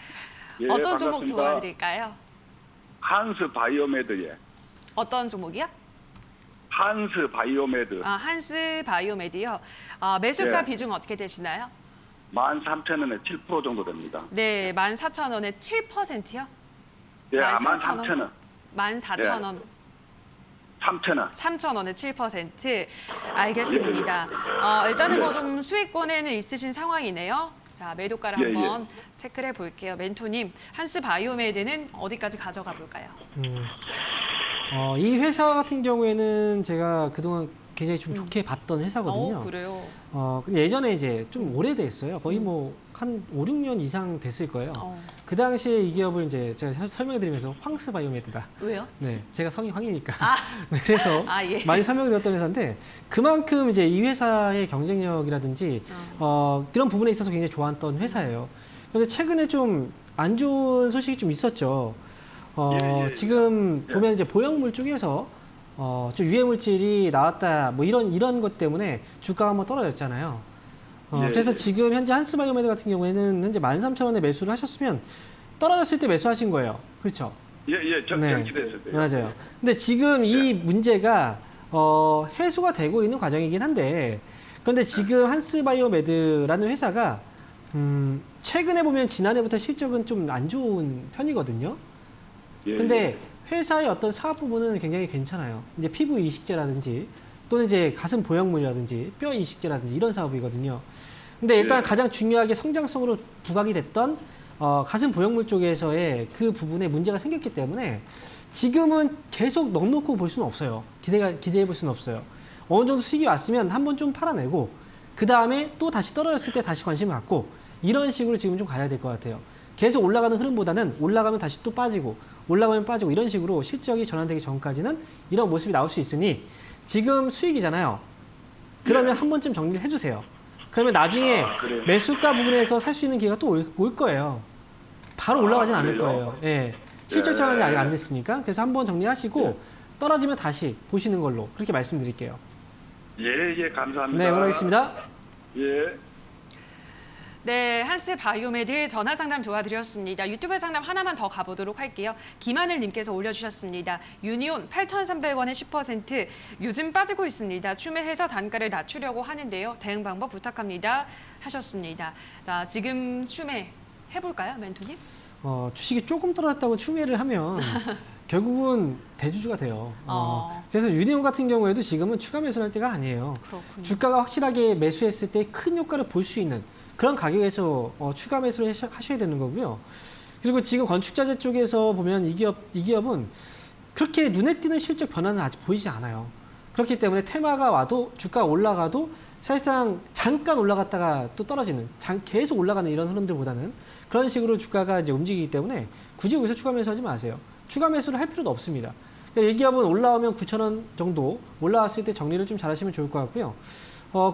[SPEAKER 7] 예,
[SPEAKER 1] 어떤 종목
[SPEAKER 7] 반갑습니다.
[SPEAKER 1] 도와드릴까요?
[SPEAKER 7] 한스 바이오메드, 예.
[SPEAKER 1] 어떤 종목이요?
[SPEAKER 7] 한스 바이오메드.
[SPEAKER 1] 한스 바이오메디요. 매수가
[SPEAKER 7] 예.
[SPEAKER 1] 비중 어떻게 되시나요?
[SPEAKER 7] 13,000원에 7% 정도 됩니다.
[SPEAKER 1] 네, 14,000원에 7%요?
[SPEAKER 7] 예,
[SPEAKER 1] 13,000원.
[SPEAKER 7] 13,000원.
[SPEAKER 1] 14,000원.
[SPEAKER 7] 3,000원.
[SPEAKER 1] 3,000원에 7%. 알겠습니다. 일단은 뭐 좀 수익권에는 있으신 상황이네요. 자, 매도가를
[SPEAKER 7] 예,
[SPEAKER 1] 한번 체크를 해볼게요. 멘토님, 한스 바이오메드는 어디까지 가져가 볼까요?
[SPEAKER 2] 이 회사 같은 경우에는 제가 그동안 굉장히 좀 좋게 봤던 회사거든요.
[SPEAKER 1] 그래요.
[SPEAKER 2] 근데 예전에 이제 좀 오래됐어요. 거의 뭐 한 5, 6년 이상 됐을 거예요. 그 당시에 이 기업을 이제 제가 설명해 드리면서 황스 바이오메드다.
[SPEAKER 1] 왜요?
[SPEAKER 2] 네, 제가 성이 황이니까. 네, 그래서
[SPEAKER 1] 예.
[SPEAKER 2] 많이 설명을 드렸던 회사인데 그만큼 이제 이 회사의 경쟁력이라든지 그런 부분에 있어서 굉장히 좋았던 회사예요. 그런데 최근에 좀 안 좋은 소식이 좀 있었죠. 지금 보면 이제 보형물 쪽에서 좀 유해 물질이 나왔다 뭐 이런 것 때문에 주가가 한번 떨어졌잖아요. 그래서 지금 현재 한스바이오메드 같은 경우에는 현재 13,000원에 매수를 하셨으면 떨어졌을 때 매수하신 거예요. 그렇죠?
[SPEAKER 7] 예, 예, 정치됐을 때요.
[SPEAKER 2] 맞아요. 근데 지금 이 문제가 해소가 되고 있는 과정이긴 한데 그런데 지금 한스바이오메드라는 회사가 최근에 보면 지난해부터 실적은 좀 안 좋은 편이거든요.
[SPEAKER 7] 예,
[SPEAKER 2] 근데 회사의 어떤 사업 부분은 굉장히 괜찮아요. 이제 피부 이식제라든지 또는 이제 가슴 보형물이라든지 뼈 이식제라든지 이런 사업이거든요. 근데 일단 가장 중요하게 성장성으로 부각이 됐던 가슴 보형물 쪽에서의 그 부분에 문제가 생겼기 때문에 지금은 계속 넉넉히 볼 수는 없어요. 기대해 볼 수는 없어요. 어느 정도 수익이 왔으면 한번 좀 팔아내고 그 다음에 또 다시 떨어졌을 때 다시 관심을 갖고 이런 식으로 지금 좀 가야 될 것 같아요. 계속 올라가는 흐름보다는 올라가면 다시 또 빠지고 올라가면 빠지고 이런 식으로 실적이 전환되기 전까지는 이런 모습이 나올 수 있으니 지금 수익이잖아요. 그러면 한 번쯤 정리를 해주세요. 그러면 나중에 매수가 부분에서 살 수 있는 기회가 또 올 거예요. 바로 올라가진 않을 거예요. 예. 실적 전환이 아직 안 됐으니까. 그래서 한번 정리하시고 떨어지면 다시 보시는 걸로 그렇게 말씀드릴게요.
[SPEAKER 7] 예, 예, 감사합니다.
[SPEAKER 2] 네, 응원하겠습니다.
[SPEAKER 7] 예.
[SPEAKER 1] 네, 한스 바이오메드 전화 상담 도와드렸습니다. 유튜브 상담 하나만 더 가보도록 할게요. 김하늘님께서 올려주셨습니다. 유니온 8,300원에 10%. 요즘 빠지고 있습니다. 추매해서 단가를 낮추려고 하는데요. 대응 방법 부탁합니다. 하셨습니다. 자, 지금 추매 해볼까요, 멘토님?
[SPEAKER 2] 주식이 조금 떨어졌다고 추매를 하면 결국은 대주주가 돼요. 그래서 유니온 같은 경우에도 지금은 추가 매수를 할 때가 아니에요.
[SPEAKER 1] 그렇군요.
[SPEAKER 2] 주가가 확실하게 매수했을 때 큰 효과를 볼 수 있는 그런 가격에서 추가 매수를 하셔야 되는 거고요. 그리고 지금 건축자재 쪽에서 보면 이 기업은 그렇게 눈에 띄는 실적 변화는 아직 보이지 않아요. 그렇기 때문에 테마가 와도 주가가 올라가도 사실상 잠깐 올라갔다가 또 떨어지는 계속 올라가는 이런 흐름들보다는 그런 식으로 주가가 이제 움직이기 때문에 굳이 여기서 추가 매수하지 마세요. 추가 매수를 할 필요도 없습니다. 그러니까 이 기업은 올라오면 9,000원 정도 올라왔을 때 정리를 좀 잘하시면 좋을 것 같고요.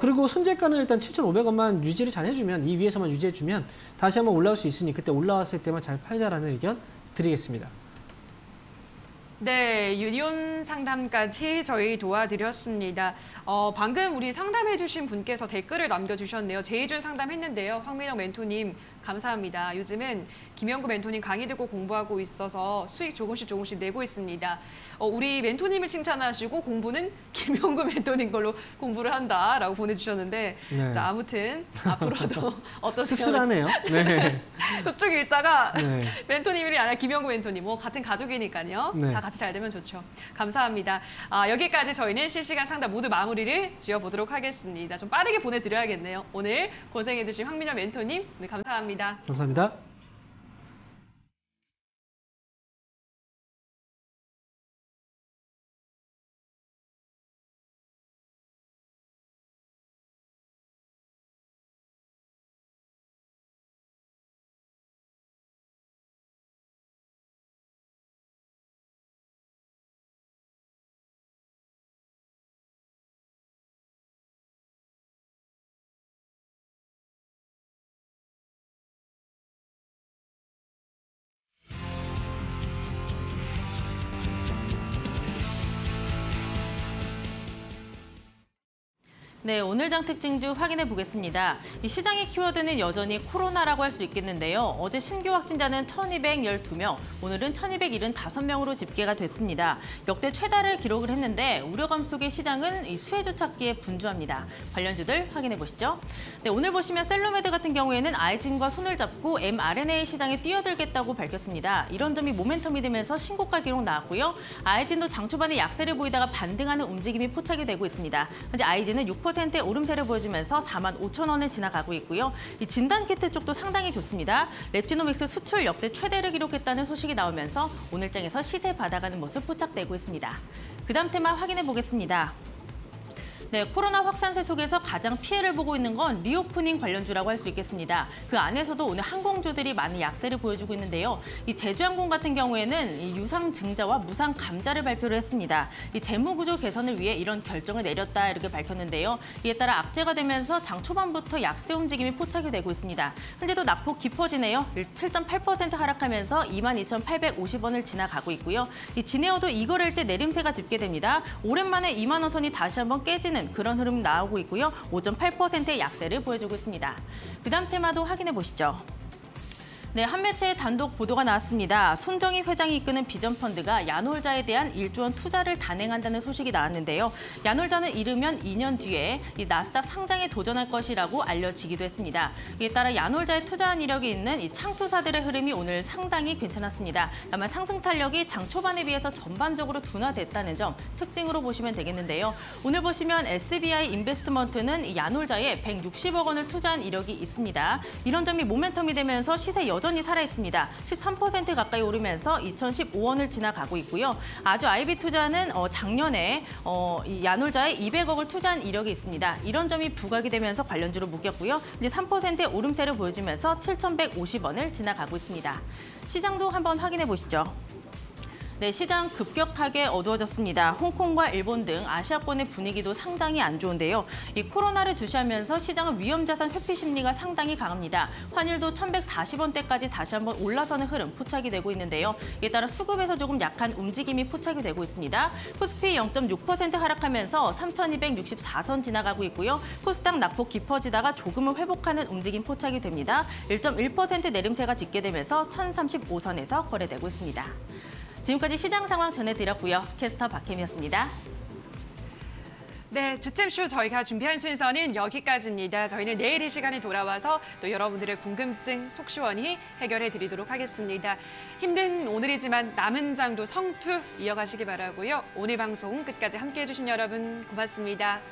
[SPEAKER 2] 그리고 손절가는 일단 7,500원만 유지를 잘 해주면, 이 위에서만 유지해주면 다시 한번 올라올 수 있으니 그때 올라왔을 때만 잘 팔자라는 의견 드리겠습니다.
[SPEAKER 1] 네, 유니온 상담까지 저희 도와드렸습니다. 방금 우리 상담해주신 분께서 댓글을 남겨주셨네요. 제이준 상담했는데요. 황민영 멘토님 감사합니다. 요즘은 김영구 멘토님 강의 듣고 공부하고 있어서 수익 조금씩 내고 있습니다. 우리 멘토님을 칭찬하시고 공부는 김영구 멘토님 걸로 공부를 한다라고 보내주셨는데
[SPEAKER 2] 네.
[SPEAKER 1] 자, 아무튼 앞으로도 어떤
[SPEAKER 2] 씁쓸하네요. 네.
[SPEAKER 1] 저쪽 읽다가
[SPEAKER 2] 네.
[SPEAKER 1] 멘토님이 아니라 김영구 멘토님, 같은 가족이니까요.
[SPEAKER 2] 네.
[SPEAKER 1] 다 같이 잘 되면 좋죠. 감사합니다. 여기까지 저희는 실시간 상담 모두 마무리를 지어보도록 하겠습니다. 좀 빠르게 보내드려야겠네요. 오늘 고생해주신 황민영 멘토님, 네, 감사합니다.
[SPEAKER 2] 감사합니다.
[SPEAKER 8] 네, 오늘 장 특징주 확인해 보겠습니다. 이 시장의 키워드는 여전히 코로나라고 할 수 있겠는데요. 어제 신규 확진자는 1,212명, 오늘은 1,275명으로 집계가 됐습니다. 역대 최다를 기록을 했는데 우려감 속의 시장은 이 수혜주 찾기에 분주합니다. 관련주들 확인해 보시죠. 네, 오늘 보시면 셀로메드 같은 경우에는 아이진과 손을 잡고 mRNA 시장에 뛰어들겠다고 밝혔습니다. 이런 점이 모멘텀이 되면서 신고가 기록 나왔고요. 아이진도 장 초반에 약세를 보이다가 반등하는 움직임이 포착이 되고 있습니다. 현재 아이진은 6%의 오름세를 보여주면서 45,000원을 지나가고 있고요. 이 진단키트 쪽도 상당히 좋습니다. 랩지노믹스 수출 역대 최대를 기록했다는 소식이 나오면서 오늘장에서 시세 받아가는 모습 포착되고 있습니다. 그다음 테마 확인해 보겠습니다. 네, 코로나 확산세 속에서 가장 피해를 보고 있는 건 리오프닝 관련주라고 할 수 있겠습니다. 그 안에서도 오늘 항공주들이 많은 약세를 보여주고 있는데요. 이 제주항공 같은 경우에는 이 유상 증자와 무상 감자를 발표를 했습니다. 이 재무구조 개선을 위해 이런 결정을 내렸다 이렇게 밝혔는데요. 이에 따라 악재가 되면서 장 초반부터 약세 움직임이 포착이 되고 있습니다. 현재도 낙폭 깊어지네요. 7.8% 하락하면서 22,850원을 지나가고 있고요. 이 진에어도 이거래일 때 내림세가 집계됩니다. 오랜만에 2만 원 선이 다시 한번 깨지는 그런 흐름 나오고 있고요. 5.8%의 약세를 보여주고 있습니다. 그다음 테마도 확인해 보시죠. 네, 한 매체의 단독 보도가 나왔습니다. 손정희 회장이 이끄는 비전펀드가 야놀자에 대한 1조 원 투자를 단행한다는 소식이 나왔는데요. 야놀자는 이르면 2년 뒤에 이 나스닥 상장에 도전할 것이라고 알려지기도 했습니다. 이에 따라 야놀자에 투자한 이력이 있는 이 창투사들의 흐름이 오늘 상당히 괜찮았습니다. 다만 상승 탄력이 장 초반에 비해서 전반적으로 둔화됐다는 점 특징으로 보시면 되겠는데요. 오늘 보시면 SBI 인베스트먼트는 이 야놀자에 160억 원을 투자한 이력이 있습니다. 이런 점이 모멘텀이 되면서 시세 여전히 살아있습니다. 13% 가까이 오르면서 2,015원을 지나가고 있고요. 아주 IB 투자는 작년에 이 야놀자에 200억을 투자한 이력이 있습니다. 이런 점이 부각이 되면서 관련주로 묶였고요. 이제 3%의 오름세를 보여주면서 7,150원을 지나가고 있습니다. 시장도 한번 확인해 보시죠. 네, 시장 급격하게 어두워졌습니다. 홍콩과 일본 등 아시아권의 분위기도 상당히 안 좋은데요. 이 코로나를 주시하면서 시장은 위험자산 회피 심리가 상당히 강합니다. 환율도 1,140원대까지 다시 한번 올라서는 흐름 포착이 되고 있는데요. 이에 따라 수급에서 조금 약한 움직임이 포착이 되고 있습니다. 코스피 0.6% 하락하면서 3,264선 지나가고 있고요. 코스닥 낙폭 깊어지다가 조금은 회복하는 움직임 포착이 됩니다. 1.1% 내림세가 집계되면서 1,035선에서 거래되고 있습니다. 지금까지 시장 상황 전해드렸고요. 캐스터 박혜미였습니다.
[SPEAKER 1] 네, 주템쇼 저희가 준비한 순서는 여기까지입니다. 저희는 내일 이 시간에 돌아와서 또 여러분들의 궁금증 속 시원히 해결해 드리도록 하겠습니다. 힘든 오늘이지만 남은 장도 성투 이어가시기 바라고요. 오늘 방송 끝까지 함께해 주신 여러분 고맙습니다.